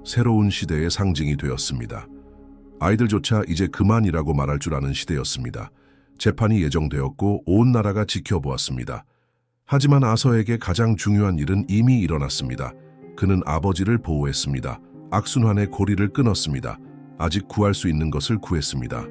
새로운 시대의 상징이 되었습니다. 아이들조차 이제 그만이라고 말할 줄 아는 시대였습니다. 재판이 예정되었고 온 나라가 지켜보았습니다. 하지만 아서에게 가장 중요한 일은 이미 일어났습니다. 그는 아버지를 보호했습니다. 악순환의 고리를 끊었습니다. 아직 구할 수 있는 것을 구했습니다.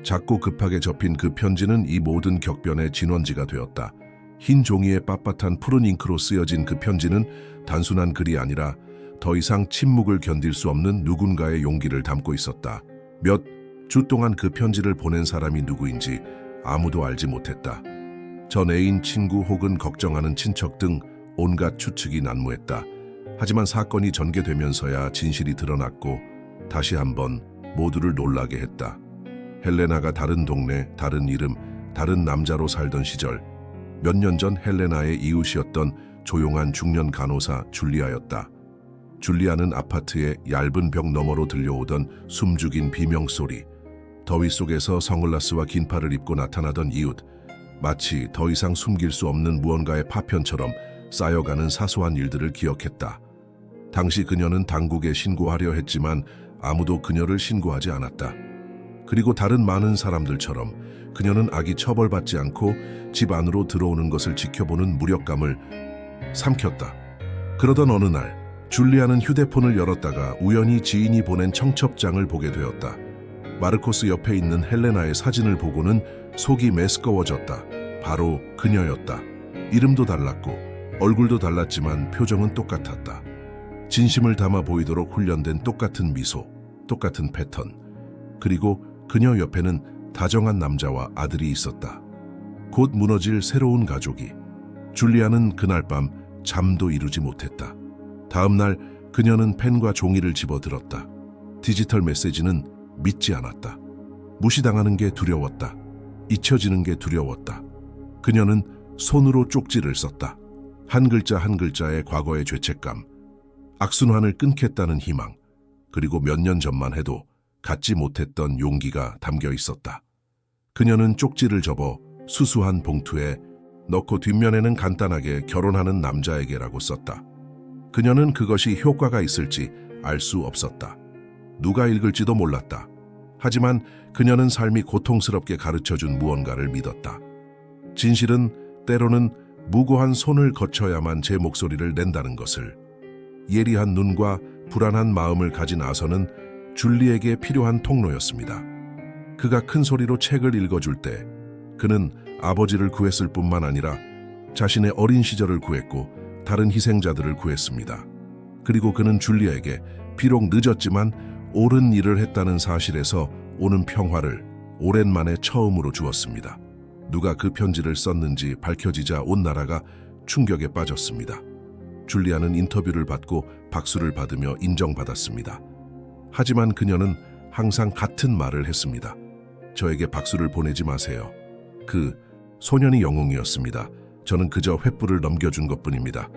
작고 급하게 접힌 그 편지는 이 모든 격변의 진원지가 되었다. 흰 종이에 빳빳한 푸른 잉크로 쓰여진 그 편지는 단순한 글이 아니라 더 이상 침묵을 견딜 수 없는 누군가의 용기를 담고 있었다. 몇 주 동안 그 편지를 보낸 사람이 누구인지 아무도 알지 못했다. 전 애인, 친구 혹은 걱정하는 친척 등 온갖 추측이 난무했다. 하지만 사건이 전개되면서야 진실이 드러났고 다시 한번 모두를 놀라게 했다. 헬레나가 다른 동네, 다른 이름, 다른 남자로 살던 시절, 몇 년 전 헬레나의 이웃이었던 조용한 중년 간호사 줄리아였다. 줄리아는 아파트의 얇은 벽 너머로 들려오던 숨죽인 비명소리, 더위 속에서 선글라스와 긴 팔을 입고 나타나던 이웃, 마치 더 이상 숨길 수 없는 무언가의 파편처럼 쌓여가는 사소한 일들을 기억했다. 당시 그녀는 당국에 신고하려 했지만 아무도 그녀를 신고하지 않았다. 그리고 다른 많은 사람들처럼 그녀는 악이 처벌받지 않고 집 안으로 들어오는 것을 지켜보는 무력감을 삼켰다. 그러던 어느 날 줄리아는 휴대폰을 열었다가 우연히 지인이 보낸 청첩장을 보게 되었다. 마르코스 옆에 있는 헬레나의 사진을 보고는 속이 메스꺼워졌다. 바로 그녀였다. 이름도 달랐고 얼굴도 달랐지만 표정은 똑같았다. 진심을 담아 보이도록 훈련된 똑같은 미소, 똑같은 패턴. 그리고 그녀 옆에는 다정한 남자와 아들이 있었다. 곧 무너질 새로운 가족이. 줄리아는 그날 밤 잠도 이루지 못했다. 다음 날 그녀는 펜과 종이를 집어들었다. 디지털 메시지는 믿지 않았다. 무시당하는 게 두려웠다. 잊혀지는 게 두려웠다. 그녀는 손으로 쪽지를 썼다. 한 글자 한 글자의 과거의 죄책감, 악순환을 끊겠다는 희망, 그리고 몇 년 전만 해도 갖지 못했던 용기가 담겨 있었다. 그녀는 쪽지를 접어 수수한 봉투에 넣고 뒷면에는 간단하게 결혼하는 남자에게라고 썼다. 그녀는 그것이 효과가 있을지 알 수 없었다. 누가 읽을지도 몰랐다. 하지만 그녀는 삶이 고통스럽게 가르쳐준 무언가를 믿었다. 진실은 때로는 무고한 손을 거쳐야만 제 목소리를 낸다는 것을. 예리한 눈과 불안한 마음을 가진 아서는 줄리에게 필요한 통로였습니다. 그가 큰 소리로 책을 읽어줄 때 그는 아버지를 구했을 뿐만 아니라 자신의 어린 시절을 구했고 다른 희생자들을 구했습니다. 그리고 그는 줄리아에게 비록 늦었지만 옳은 일을 했다는 사실에서 오는 평화를 오랜만에 처음으로 주었습니다. 누가 그 편지를 썼는지 밝혀지자 온 나라가 충격에 빠졌습니다. 줄리아는 인터뷰를 받고 박수를 받으며 인정받았습니다. 하지만 그녀는 항상 같은 말을 했습니다. 저에게 박수를 보내지 마세요. 그 소년이 영웅이었습니다. 저는 그저 횃불을 넘겨준 것뿐입니다.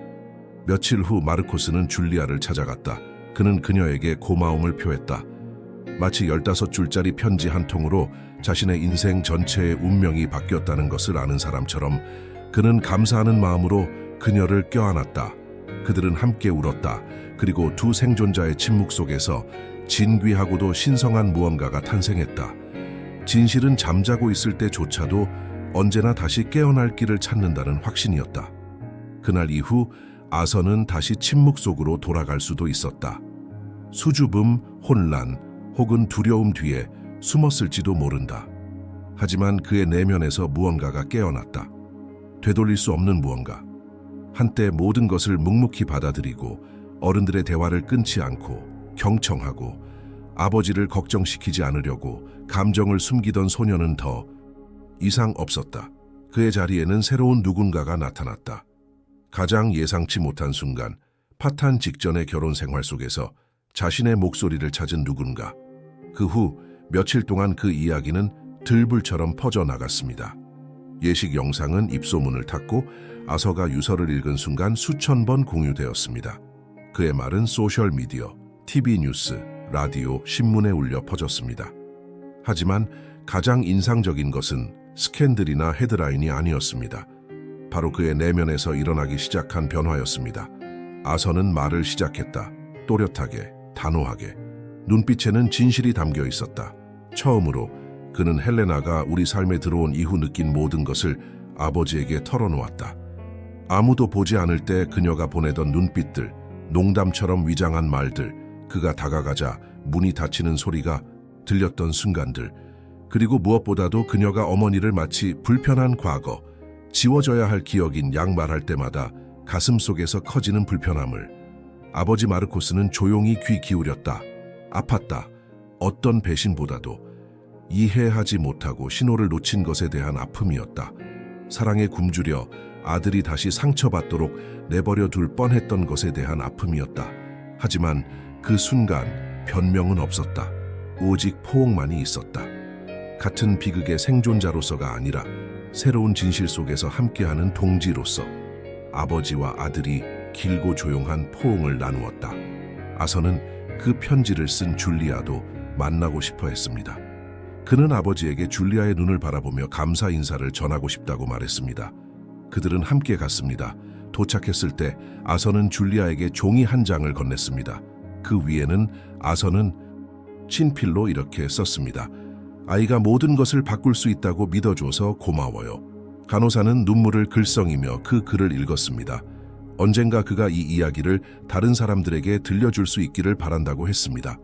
며칠 후 마르코스는 줄리아를 찾아갔다. 그는 그녀에게 고마움을 표했다. 마치 15줄짜리 편지 한 통으로 자신의 인생 전체의 운명이 바뀌었다는 것을 아는 사람처럼 그는 감사하는 마음으로 그녀를 껴안았다. 그들은 함께 울었다. 그리고 두 생존자의 침묵 속에서 진귀하고도 신성한 무언가가 탄생했다. 진실은 잠자고 있을 때조차도 언제나 다시 깨어날 길을 찾는다는 확신이었다. 그날 이후 아서는 다시 침묵 속으로 돌아갈 수도 있었다. 수줍음, 혼란, 혹은 두려움 뒤에 숨었을지도 모른다. 하지만 그의 내면에서 무언가가 깨어났다. 되돌릴 수 없는 무언가. 한때 모든 것을 묵묵히 받아들이고 어른들의 대화를 끊지 않고 경청하고 아버지를 걱정시키지 않으려고 감정을 숨기던 소녀는 더 이상 없었다. 그의 자리에는 새로운 누군가가 나타났다. 가장 예상치 못한 순간, 파탄 직전의 결혼 생활 속에서 자신의 목소리를 찾은 누군가. 그 후 며칠 동안 그 이야기는 들불처럼 퍼져나갔습니다. 예식 영상은 입소문을 탔고 아서가 유서를 읽은 순간 수천 번 공유되었습니다. 그의 말은 소셜미디어, TV 뉴스, 라디오, 신문에 울려 퍼졌습니다. 하지만 가장 인상적인 것은 스캔들이나 헤드라인이 아니었습니다. 바로 그의 내면에서 일어나기 시작한 변화였습니다. 아서는 말을 시작했다. 또렷하게, 단호하게. 눈빛에는 진실이 담겨 있었다. 처음으로 그는 헬레나가 우리 삶에 들어온 이후 느낀 모든 것을 아버지에게 털어놓았다. 아무도 보지 않을 때 그녀가 보내던 눈빛들, 농담처럼 위장한 말들, 그가 다가가자 문이 닫히는 소리가 들렸던 순간들, 그리고 무엇보다도 그녀가 어머니를 마치 불편한 과거, 지워져야 할 기억인 양 말할 때마다 가슴 속에서 커지는 불편함을. 아버지 마르코스는 조용히 귀 기울였다. 아팠다. 어떤 배신보다도 이해하지 못하고 신호를 놓친 것에 대한 아픔이었다. 사랑에 굶주려 아들이 다시 상처받도록 내버려 둘 뻔했던 것에 대한 아픔이었다. 하지만 그 순간 변명은 없었다. 오직 포옹만이 있었다. 같은 비극의 생존자로서가 아니라 새로운 진실 속에서 함께하는 동지로서 아버지와 아들이 길고 조용한 포옹을 나누었다. 아서는 그 편지를 쓴 줄리아도 만나고 싶어 했습니다. 그는 아버지에게 줄리아의 눈을 바라보며 감사 인사를 전하고 싶다고 말했습니다. 그들은 함께 갔습니다. 도착했을 때 아서는 줄리아에게 종이 한 장을 건넸습니다. 그 위에는 아서는 친필로 이렇게 썼습니다. 아이가 모든 것을 바꿀 수 있다고 믿어줘서 고마워요. 간호사는 눈물을 글썽이며 그 글을 읽었습니다. 언젠가 그가 이 이야기를 다른 사람들에게 들려줄 수 있기를 바란다고 했습니다.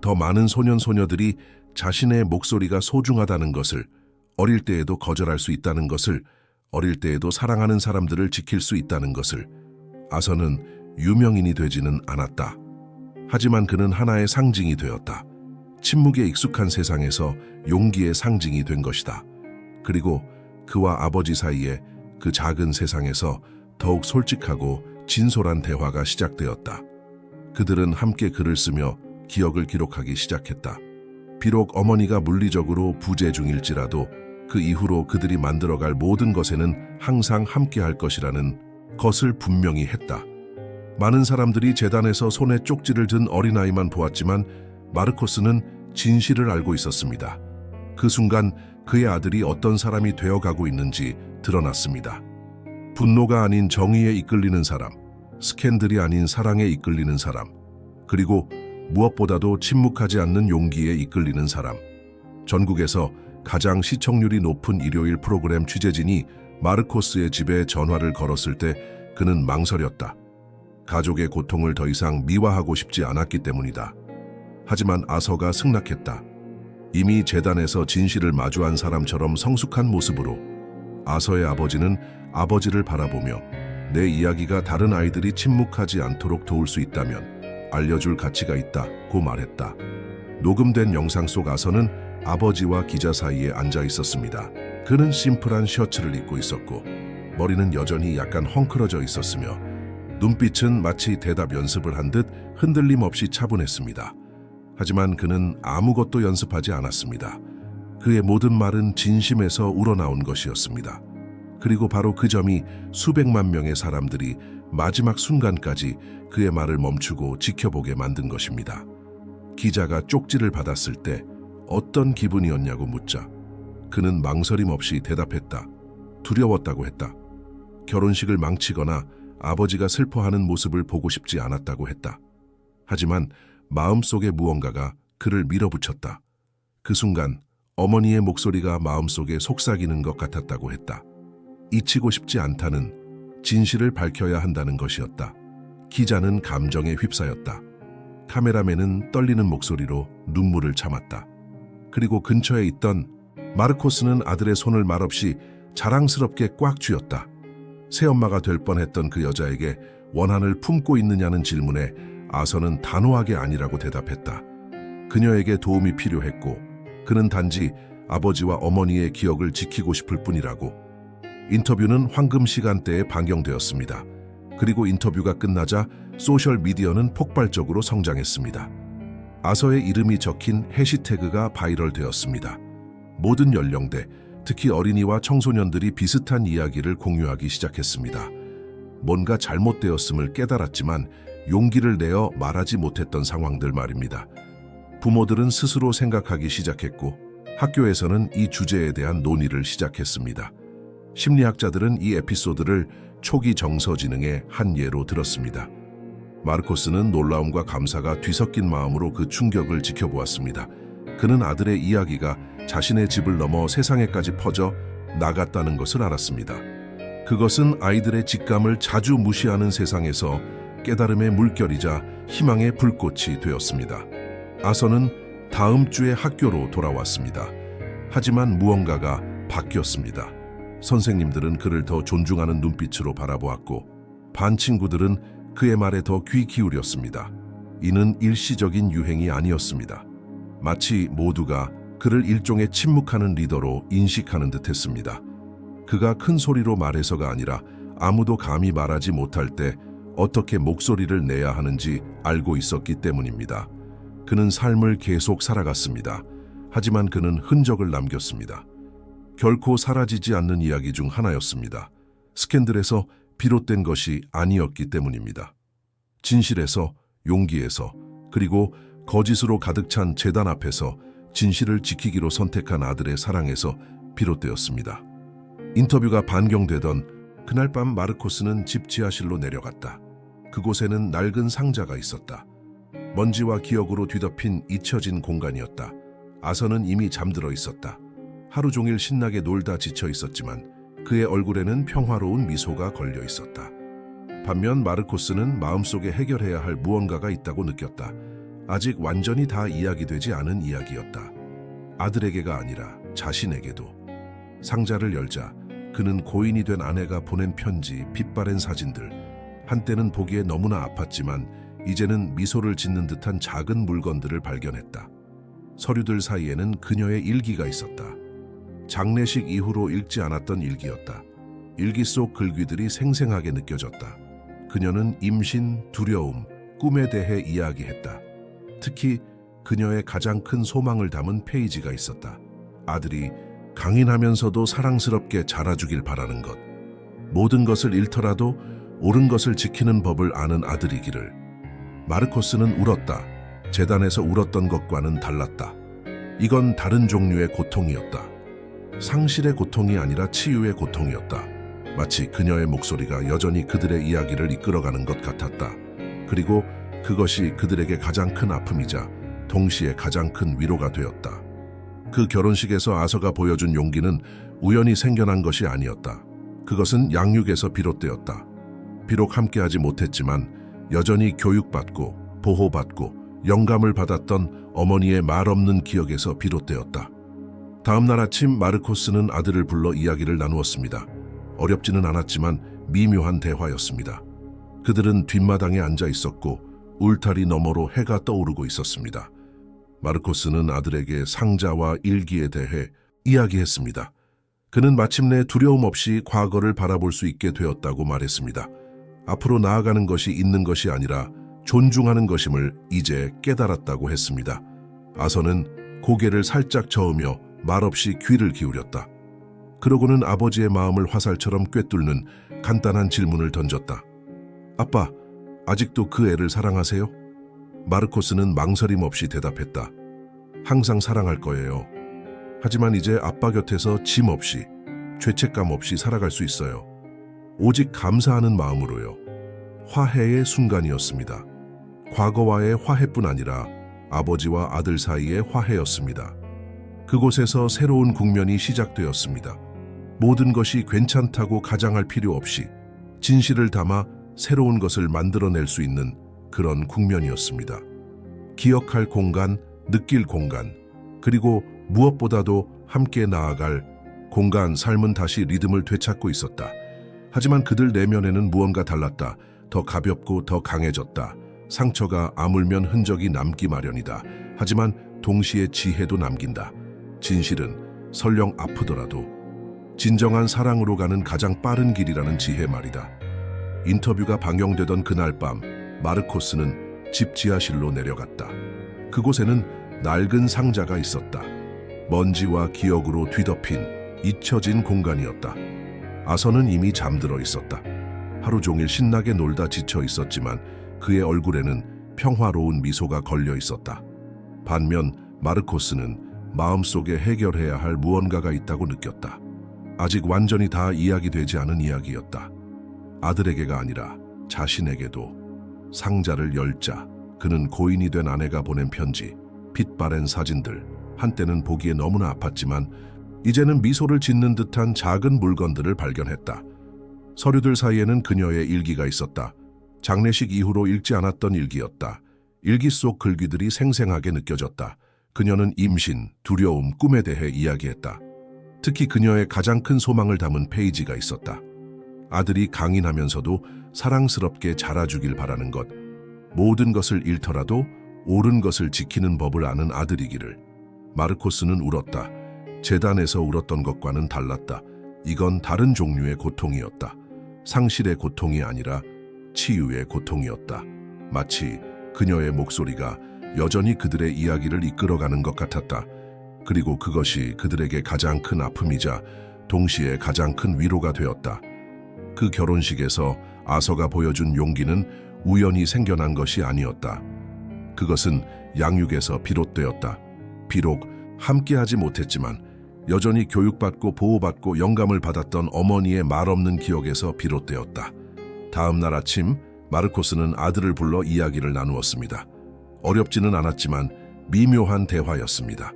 더 많은 소년 소녀들이 자신의 목소리가 소중하다는 것을, 어릴 때에도 거절할 수 있다는 것을, 어릴 때에도 사랑하는 사람들을 지킬 수 있다는 것을. 아서는 유명인이 되지는 않았다. 하지만 그는 하나의 상징이 되었다. 침묵에 익숙한 세상에서 용기의 상징이 된 것이다. 그리고 그와 아버지 사이에 그 작은 세상에서 더욱 솔직하고 진솔한 대화가 시작되었다. 그들은 함께 글을 쓰며 기억을 기록하기 시작했다. 비록 어머니가 물리적으로 부재 중일지라도 그 이후로 그들이 만들어갈 모든 것에는 항상 함께할 것이라는 것을 분명히 했다. 많은 사람들이 재단에서 손에 쪽지를 든 어린아이만 보았지만 마르코스는 진실을 알고 있었습니다. 그 순간 그의 아들이 어떤 사람이 되어가고 있는지 드러났습니다. 분노가 아닌 정의에 이끌리는 사람, 스캔들이 아닌 사랑에 이끌리는 사람, 그리고 무엇보다도 침묵하지 않는 용기에 이끌리는 사람. 전국에서 가장 시청률이 높은 일요일 프로그램 취재진이 마르코스의 집에 전화를 걸었을 때 그는 망설였다. 가족의 고통을 더 이상 미화하고 싶지 않았기 때문이다. 하지만 아서가 승낙했다. 이미 재단에서 진실을 마주한 사람처럼 성숙한 모습으로 아서의 아버지는 아버지를 바라보며 내 이야기가 다른 아이들이 침묵하지 않도록 도울 수 있다면 알려줄 가치가 있다고 말했다. 녹음된 영상 속 아서는 아버지와 기자 사이에 앉아 있었습니다. 그는 심플한 셔츠를 입고 있었고 머리는 여전히 약간 헝클어져 있었으며 눈빛은 마치 대답 연습을 한 듯 흔들림 없이 차분했습니다. 하지만 그는 아무것도 연습하지 않았습니다. 그의 모든 말은 진심에서 우러나온 것이었습니다. 그리고 바로 그 점이 수백만 명의 사람들이 마지막 순간까지 그의 말을 멈추고 지켜보게 만든 것입니다. 기자가 쪽지를 받았을 때 어떤 기분이었냐고 묻자 그는 망설임 없이 대답했다. 두려웠다고 했다. 결혼식을 망치거나 아버지가 슬퍼하는 모습을 보고 싶지 않았다고 했다. 하지만 마음속에 무언가가 그를 밀어붙였다. 그 순간 어머니의 목소리가 마음속에 속삭이는 것 같았다고 했다. 잊히고 싶지 않다는, 진실을 밝혀야 한다는 것이었다. 기자는 감정에 휩싸였다. 카메라맨은 떨리는 목소리로 눈물을 참았다. 그리고 근처에 있던 마르코스는 아들의 손을 말없이 자랑스럽게 꽉 쥐었다. 새엄마가 될 뻔했던 그 여자에게 원한을 품고 있느냐는 질문에 아서는 단호하게 아니라고 대답했다. 그녀에게 도움이 필요했고 그는 단지 아버지와 어머니의 기억을 지키고 싶을 뿐이라고. 인터뷰는 황금 시간대에 방영되었습니다. 그리고 인터뷰가 끝나자 소셜미디어는 폭발적으로 성장했습니다. 아서의 이름이 적힌 해시태그가 바이럴되었습니다. 모든 연령대, 특히 어린이와 청소년들이 비슷한 이야기를 공유하기 시작했습니다. 뭔가 잘못되었음을 깨달았지만 용기를 내어 말하지 못했던 상황들 말입니다. 부모들은 스스로 생각하기 시작했고 학교에서는 이 주제에 대한 논의를 시작했습니다. 심리학자들은 이 에피소드를 초기 정서지능의 한 예로 들었습니다. 마르코스는 놀라움과 감사가 뒤섞인 마음으로 그 충격을 지켜보았습니다. 그는 아들의 이야기가 자신의 집을 넘어 세상에까지 퍼져 나갔다는 것을 알았습니다. 그것은 아이들의 직감을 자주 무시하는 세상에서 깨달음의 물결이자 희망의 불꽃이 되었습니다. 아서는 다음 주에 학교로 돌아왔습니다. 하지만 무언가가 바뀌었습니다. 선생님들은 그를 더 존중하는 눈빛으로 바라보았고 반 친구들은 그의 말에 더 귀 기울였습니다. 이는 일시적인 유행이 아니었습니다. 마치 모두가 그를 일종의 침묵하는 리더로 인식하는 듯했습니다. 그가 큰 소리로 말해서가 아니라 아무도 감히 말하지 못할 때 어떻게 목소리를 내야 하는지 알고 있었기 때문입니다. 그는 삶을 계속 살아갔습니다. 하지만 그는 흔적을 남겼습니다. 결코 사라지지 않는 이야기 중 하나였습니다. 스캔들에서 비롯된 것이 아니었기 때문입니다. 진실에서, 용기에서, 그리고 거짓으로 가득 찬 재단 앞에서 진실을 지키기로 선택한 아들의 사랑에서 비롯되었습니다. 인터뷰가 반경되던 그날 밤 마르코스는 집 지하실로 내려갔다. 그곳에는 낡은 상자가 있었다. 먼지와 기억으로 뒤덮인 잊혀진 공간이었다. 아서는 이미 잠들어 있었다. 하루 종일 신나게 놀다 지쳐 있었지만 그의 얼굴에는 평화로운 미소가 걸려 있었다. 반면 마르코스는 마음속에 해결해야 할 무언가가 있다고 느꼈다. 아직 완전히 다 이야기되지 않은 이야기였다. 아들에게가 아니라 자신에게도. 상자를 열자 그는 고인이 된 아내가 보낸 편지, 빛바랜 사진들, 한때는 보기에 너무나 아팠지만 이제는 미소를 짓는 듯한 작은 물건들을 발견했다. 서류들 사이에는 그녀의 일기가 있었다. 장례식 이후로 읽지 않았던 일기였다. 일기 속 글귀들이 생생하게 느껴졌다. 그녀는 임신, 두려움, 꿈에 대해 이야기했다. 특히 그녀의 가장 큰 소망을 담은 페이지가 있었다. 아들이 강인하면서도 사랑스럽게 자라주길 바라는 것. 모든 것을 잃더라도 옳은 것을 지키는 법을 아는 아들이기를. 마르코스는 울었다. 재단에서 울었던 것과는 달랐다. 이건 다른 종류의 고통이었다. 상실의 고통이 아니라 치유의 고통이었다. 마치 그녀의 목소리가 여전히 그들의 이야기를 이끌어가는 것 같았다. 그리고 그것이 그들에게 가장 큰 아픔이자 동시에 가장 큰 위로가 되었다. 그 결혼식에서 아서가 보여준 용기는 우연히 생겨난 것이 아니었다. 그것은 양육에서 비롯되었다. 비록 함께하지 못했지만 여전히 교육받고 보호받고 영감을 받았던 어머니의 말없는 기억에서 비롯되었다. 다음 날 아침 마르코스는 아들을 불러 이야기를 나누었습니다. 어렵지는 않았지만 미묘한 대화였습니다. 그들은 뒷마당에 앉아 있었고 울타리 너머로 해가 떠오르고 있었습니다. 마르코스는 아들에게 상자와 일기에 대해 이야기했습니다. 그는 마침내 두려움 없이 과거를 바라볼 수 있게 되었다고 말했습니다. 앞으로 나아가는 것이 있는 것이 아니라 존중하는 것임을 이제 깨달았다고 했습니다. 아서는 고개를 살짝 저으며 말없이 귀를 기울였다. 그러고는 아버지의 마음을 화살처럼 꿰뚫는 간단한 질문을 던졌다. 아빠, 아직도 그 애를 사랑하세요? 마르코스는 망설임 없이 대답했다. 항상 사랑할 거예요. 하지만 이제 아빠 곁에서 짐 없이, 죄책감 없이 살아갈 수 있어요. 오직 감사하는 마음으로요. 화해의 순간이었습니다. 과거와의 화해뿐 아니라 아버지와 아들 사이의 화해였습니다. 그곳에서 새로운 국면이 시작되었습니다. 모든 것이 괜찮다고 가장할 필요 없이 진실을 담아 새로운 것을 만들어낼 수 있는 그런 국면이었습니다. 기억할 공간, 느낄 공간, 그리고 무엇보다도 함께 나아갈 공간, 삶은 다시 리듬을 되찾고 있었다. 하지만 그들 내면에는 무언가 달랐다. 더 가볍고 더 강해졌다. 상처가 아물면 흔적이 남기 마련이다. 하지만 동시에 지혜도 남긴다. 진실은 설령 아프더라도 진정한 사랑으로 가는 가장 빠른 길이라는 지혜 말이다. 인터뷰가 방영되던 그날 밤, 마르코스는 집 지하실로 내려갔다. 그곳에는 낡은 상자가 있었다. 먼지와 기억으로 뒤덮인 잊혀진 공간이었다. 아서는 이미 잠들어 있었다. 하루 종일 신나게 놀다 지쳐 있었지만 그의 얼굴에는 평화로운 미소가 걸려 있었다. 반면 마르코스는 마음속에 해결해야 할 무언가가 있다고 느꼈다. 아직 완전히 다 이야기되지 않은 이야기였다. 아들에게가 아니라 자신에게도. 상자를 열자 그는 고인이 된 아내가 보낸 편지, 빛바랜 사진들, 한때는 보기에 너무나 아팠지만 이제는 미소를 짓는 듯한 작은 물건들을 발견했다. 서류들 사이에는 그녀의 일기가 있었다. 장례식 이후로 읽지 않았던 일기였다. 일기 속 글귀들이 생생하게 느껴졌다. 그녀는 임신, 두려움, 꿈에 대해 이야기했다. 특히 그녀의 가장 큰 소망을 담은 페이지가 있었다. 아들이 강인하면서도 사랑스럽게 자라주길 바라는 것. 모든 것을 잃더라도 옳은 것을 지키는 법을 아는 아들이기를. 마르코스는 울었다. 재단에서 울었던 것과는 달랐다. 이건 다른 종류의 고통이었다. 상실의 고통이 아니라 치유의 고통이었다. 마치 그녀의 목소리가 여전히 그들의 이야기를 이끌어가는 것 같았다. 그리고 그것이 그들에게 가장 큰 아픔이자 동시에 가장 큰 위로가 되었다. 그 결혼식에서 아서가 보여준 용기는 우연히 생겨난 것이 아니었다. 그것은 양육에서 비롯되었다. 비록 함께하지 못했지만 여전히 교육받고 보호받고 영감을 받았던 어머니의 말없는 기억에서 비롯되었다. 다음 날 아침 마르코스는 아들을 불러 이야기를 나누었습니다. 어렵지는 않았지만 미묘한 대화였습니다.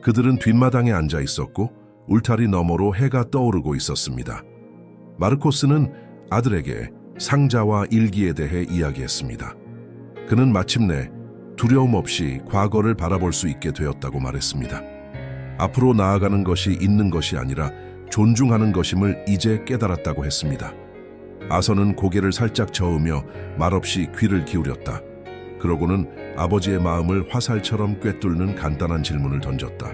그들은 뒷마당에 앉아 있었고 울타리 너머로 해가 떠오르고 있었습니다. 마르코스는 아들에게 상자와 일기에 대해 이야기했습니다. 그는 마침내 두려움 없이 과거를 바라볼 수 있게 되었다고 말했습니다. 앞으로 나아가는 것이 있는 것이 아니라 존중하는 것임을 이제 깨달았다고 했습니다. 아서는 고개를 살짝 저으며 말없이 귀를 기울였다. 그러고는 아버지의 마음을 화살처럼 꿰뚫는 간단한 질문을 던졌다.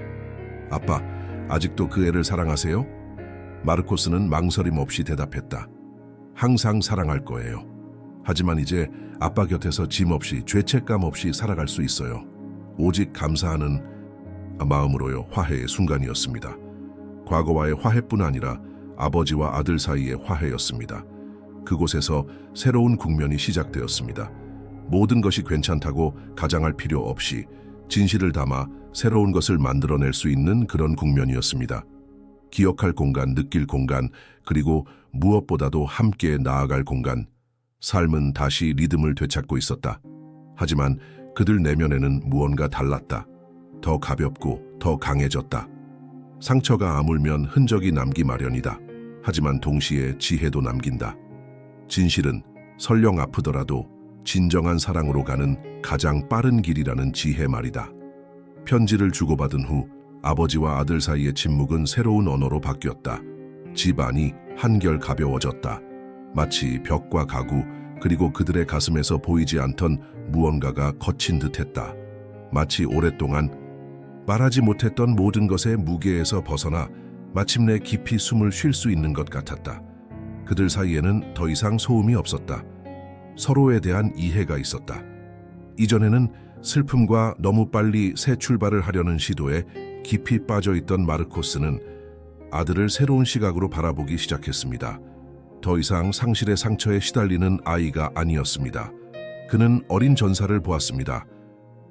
아빠, 아직도 그 애를 사랑하세요? 마르코스는 망설임 없이 대답했다. 항상 사랑할 거예요. 하지만 이제 아빠 곁에서 짐 없이 죄책감 없이 살아갈 수 있어요. 오직 감사하는 마음으로요. 화해의 순간이었습니다. 과거와의 화해뿐 아니라 아버지와 아들 사이의 화해였습니다. 그곳에서 새로운 국면이 시작되었습니다. 모든 것이 괜찮다고 가장할 필요 없이 진실을 담아 새로운 것을 만들어낼 수 있는 그런 국면이었습니다. 기억할 공간, 느낄 공간, 그리고 무엇보다도 함께 나아갈 공간. 삶은 다시 리듬을 되찾고 있었다. 하지만 그들 내면에는 무언가 달랐다. 더 가볍고 더 강해졌다. 상처가 아물면 흔적이 남기 마련이다. 하지만 동시에 지혜도 남긴다. 진실은 설령 아프더라도 진정한 사랑으로 가는 가장 빠른 길이라는 지혜 말이다. 편지를 주고받은 후 아버지와 아들 사이의 침묵은 새로운 언어로 바뀌었다. 집안이 한결 가벼워졌다. 마치 벽과 가구 그리고 그들의 가슴에서 보이지 않던 무언가가 거친 듯했다. 마치 오랫동안 말하지 못했던 모든 것의 무게에서 벗어나 마침내 깊이 숨을 쉴 수 있는 것 같았다. 그들 사이에는 더 이상 소음이 없었다. 서로에 대한 이해가 있었다. 이전에는 슬픔과 너무 빨리 새 출발을 하려는 시도에 깊이 빠져있던 마르코스는 아들을 새로운 시각으로 바라보기 시작했습니다. 더 이상 상실의 상처에 시달리는 아이가 아니었습니다. 그는 어린 전사를 보았습니다.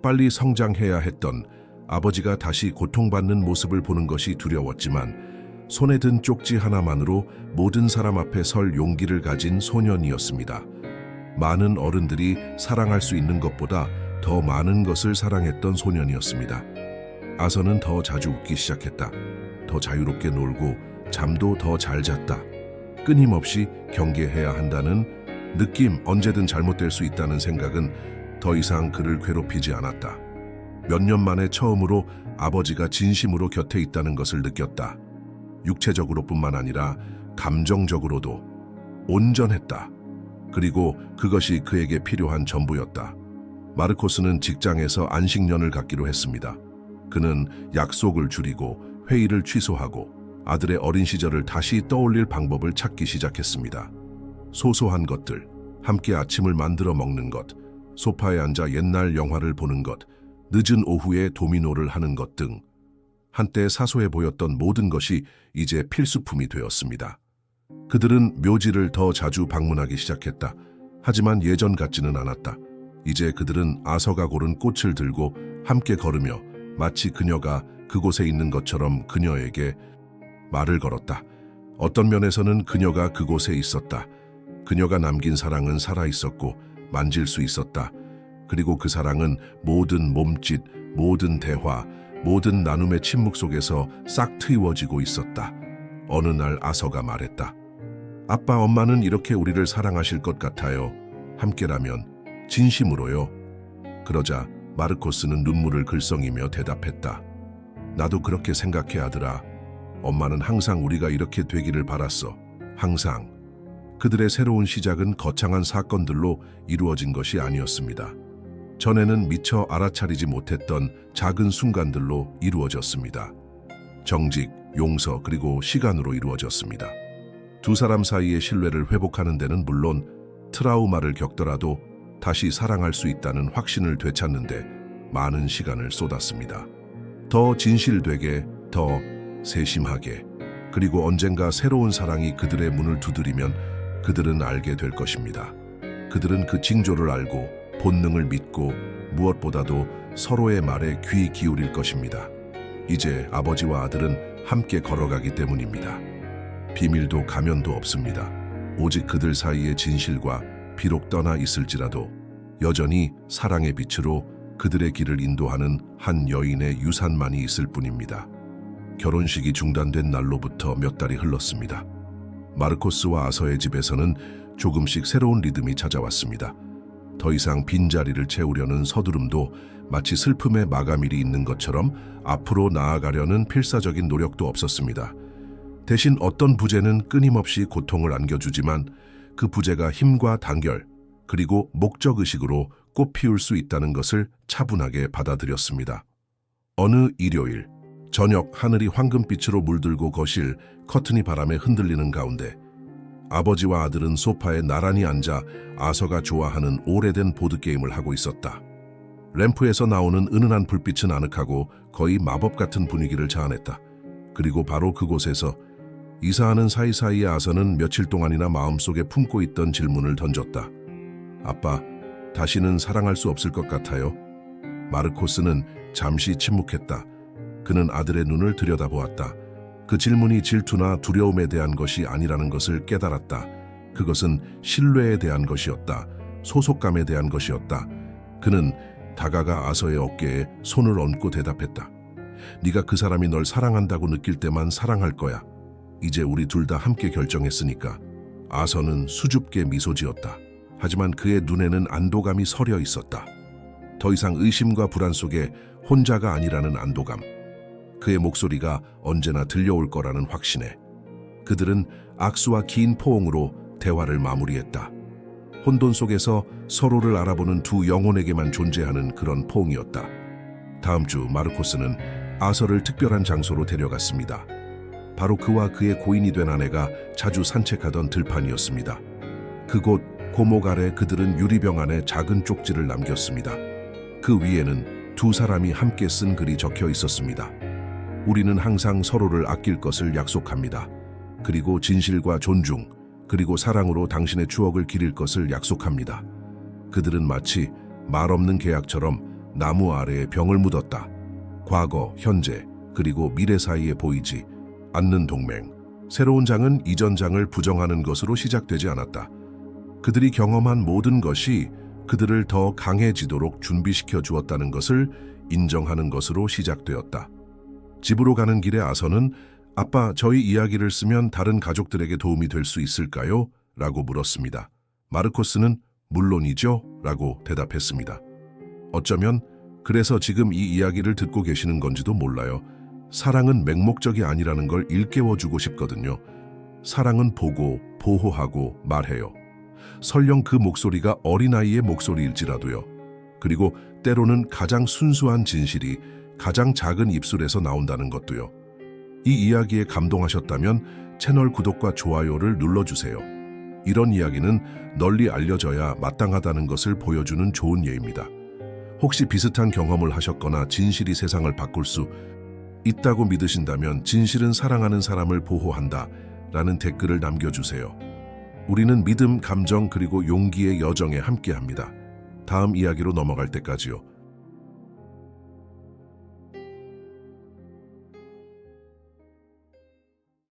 빨리 성장해야 했던 아버지가 다시 고통받는 모습을 보는 것이 두려웠지만 손에 든 쪽지 하나만으로 모든 사람 앞에 설 용기를 가진 소년이었습니다. 많은 어른들이 사랑할 수 있는 것보다 더 많은 것을 사랑했던 소년이었습니다. 아서는 더 자주 웃기 시작했다. 더 자유롭게 놀고 잠도 더 잘 잤다. 끊임없이 경계해야 한다는 느낌, 언제든 잘못될 수 있다는 생각은 더 이상 그를 괴롭히지 않았다. 몇 년 만에 처음으로 아버지가 진심으로 곁에 있다는 것을 느꼈다. 육체적으로뿐만 아니라 감정적으로도 온전했다. 그리고 그것이 그에게 필요한 전부였다. 마르코스는 직장에서 안식년을 갖기로 했습니다. 그는 약속을 줄이고 회의를 취소하고 아들의 어린 시절을 다시 떠올릴 방법을 찾기 시작했습니다. 소소한 것들, 함께 아침을 만들어 먹는 것, 소파에 앉아 옛날 영화를 보는 것, 늦은 오후에 도미노를 하는 것 등 한때 사소해 보였던 모든 것이 이제 필수품이 되었습니다. 그들은 묘지를 더 자주 방문하기 시작했다. 하지만 예전 같지는 않았다. 이제 그들은 아서가 고른 꽃을 들고 함께 걸으며 마치 그녀가 그곳에 있는 것처럼 그녀에게 말을 걸었다. 어떤 면에서는 그녀가 그곳에 있었다. 그녀가 남긴 사랑은 살아있었고 만질 수 있었다. 그리고 그 사랑은 모든 몸짓, 모든 대화, 모든 나눔의 침묵 속에서 싹 트이워지고 있었다. 어느 날 아서가 말했다. 아빠, 엄마는 이렇게 우리를 사랑하실 것 같아요. 함께라면, 진심으로요. 그러자 마르코스는 눈물을 글썽이며 대답했다. 나도 그렇게 생각해, 아들아. 엄마는 항상 우리가 이렇게 되기를 바랐어. 항상. 그들의 새로운 시작은 거창한 사건들로 이루어진 것이 아니었습니다. 전에는 미처 알아차리지 못했던 작은 순간들로 이루어졌습니다. 정직, 용서, 그리고 시간으로 이루어졌습니다. 두 사람 사이의 신뢰를 회복하는 데는 물론 트라우마를 겪더라도 다시 사랑할 수 있다는 확신을 되찾는 데 많은 시간을 쏟았습니다. 더 진실되게, 더 세심하게, 그리고 언젠가 새로운 사랑이 그들의 문을 두드리면 그들은 알게 될 것입니다. 그들은 그 징조를 알고 본능을 믿고 무엇보다도 서로의 말에 귀 기울일 것입니다. 이제 아버지와 아들은 함께 걸어가기 때문입니다. 비밀도 가면도 없습니다. 오직 그들 사이의 진실과 비록 떠나 있을지라도 여전히 사랑의 빛으로 그들의 길을 인도하는 한 여인의 유산만이 있을 뿐입니다. 결혼식이 중단된 날로부터 몇 달이 흘렀습니다. 마르코스와 아서의 집에서는 조금씩 새로운 리듬이 찾아왔습니다. 더 이상 빈자리를 채우려는 서두름도 마치 슬픔의 마감일이 있는 것처럼 앞으로 나아가려는 필사적인 노력도 없었습니다. 대신 어떤 부재는 끊임없이 고통을 안겨주지만 그 부재가 힘과 단결, 그리고 목적의식으로 꽃피울 수 있다는 것을 차분하게 받아들였습니다. 어느 일요일, 저녁 하늘이 황금빛으로 물들고 거실 커튼이 바람에 흔들리는 가운데 아버지와 아들은 소파에 나란히 앉아 아서가 좋아하는 오래된 보드게임을 하고 있었다. 램프에서 나오는 은은한 불빛은 아늑하고 거의 마법 같은 분위기를 자아냈다. 그리고 바로 그곳에서 이사하는 사이사이에 아서는 며칠 동안이나 마음속에 품고 있던 질문을 던졌다. 아빠, 다시는 사랑할 수 없을 것 같아요? 마르코스는 잠시 침묵했다. 그는 아들의 눈을 들여다보았다. 그 질문이 질투나 두려움에 대한 것이 아니라는 것을 깨달았다. 그것은 신뢰에 대한 것이었다. 소속감에 대한 것이었다. 그는 다가가 아서의 어깨에 손을 얹고 대답했다. 네가 그 사람이 널 사랑한다고 느낄 때만 사랑할 거야. 이제 우리 둘 다 함께 결정했으니까. 아서는 수줍게 미소 지었다. 하지만 그의 눈에는 안도감이 서려 있었다. 더 이상 의심과 불안 속에 혼자가 아니라는 안도감. 그의 목소리가 언제나 들려올 거라는 확신에 그들은 악수와 긴 포옹으로 대화를 마무리했다. 혼돈 속에서 서로를 알아보는 두 영혼에게만 존재하는 그런 포옹이었다. 다음 주 마르코스는 아서를 특별한 장소로 데려갔습니다. 바로 그와 그의 고인이 된 아내가 자주 산책하던 들판이었습니다. 그곳 고목 아래 그들은 유리병 안에 작은 쪽지를 남겼습니다. 그 위에는 두 사람이 함께 쓴 글이 적혀 있었습니다. 우리는 항상 서로를 아낄 것을 약속합니다. 그리고 진실과 존중, 그리고 사랑으로 당신의 추억을 기릴 것을 약속합니다. 그들은 마치 말없는 계약처럼 나무 아래에 병을 묻었다. 과거, 현재, 그리고 미래 사이에 보이지 않는 동맹. 새로운 장은 이전 장을 부정하는 것으로 시작되지 않았다. 그들이 경험한 모든 것이 그들을 더 강해지도록 준비시켜 주었다는 것을 인정하는 것으로 시작되었다. 집으로 가는 길에 아서는 아빠, 저희 이야기를 쓰면 다른 가족들에게 도움이 될 수 있을까요? 라고 물었습니다. 마르코스는 물론이죠? 라고 대답했습니다. 어쩌면 그래서 지금 이 이야기를 듣고 계시는 건지도 몰라요. 사랑은 맹목적이 아니라는 걸 일깨워주고 싶거든요. 사랑은 보고, 보호하고, 말해요. 설령 그 목소리가 어린아이의 목소리일지라도요. 그리고 때로는 가장 순수한 진실이 가장 작은 입술에서 나온다는 것도요. 이 이야기에 감동하셨다면 채널 구독과 좋아요를 눌러주세요. 이런 이야기는 널리 알려져야 마땅하다는 것을 보여주는 좋은 예입니다. 혹시 비슷한 경험을 하셨거나 진실이 세상을 바꿀 수 있다고 믿으신다면 진실은 사랑하는 사람을 보호한다 라는 댓글을 남겨주세요. 우리는 믿음, 감정, 그리고 용기의 여정에 함께합니다. 다음 이야기로 넘어갈 때까지요.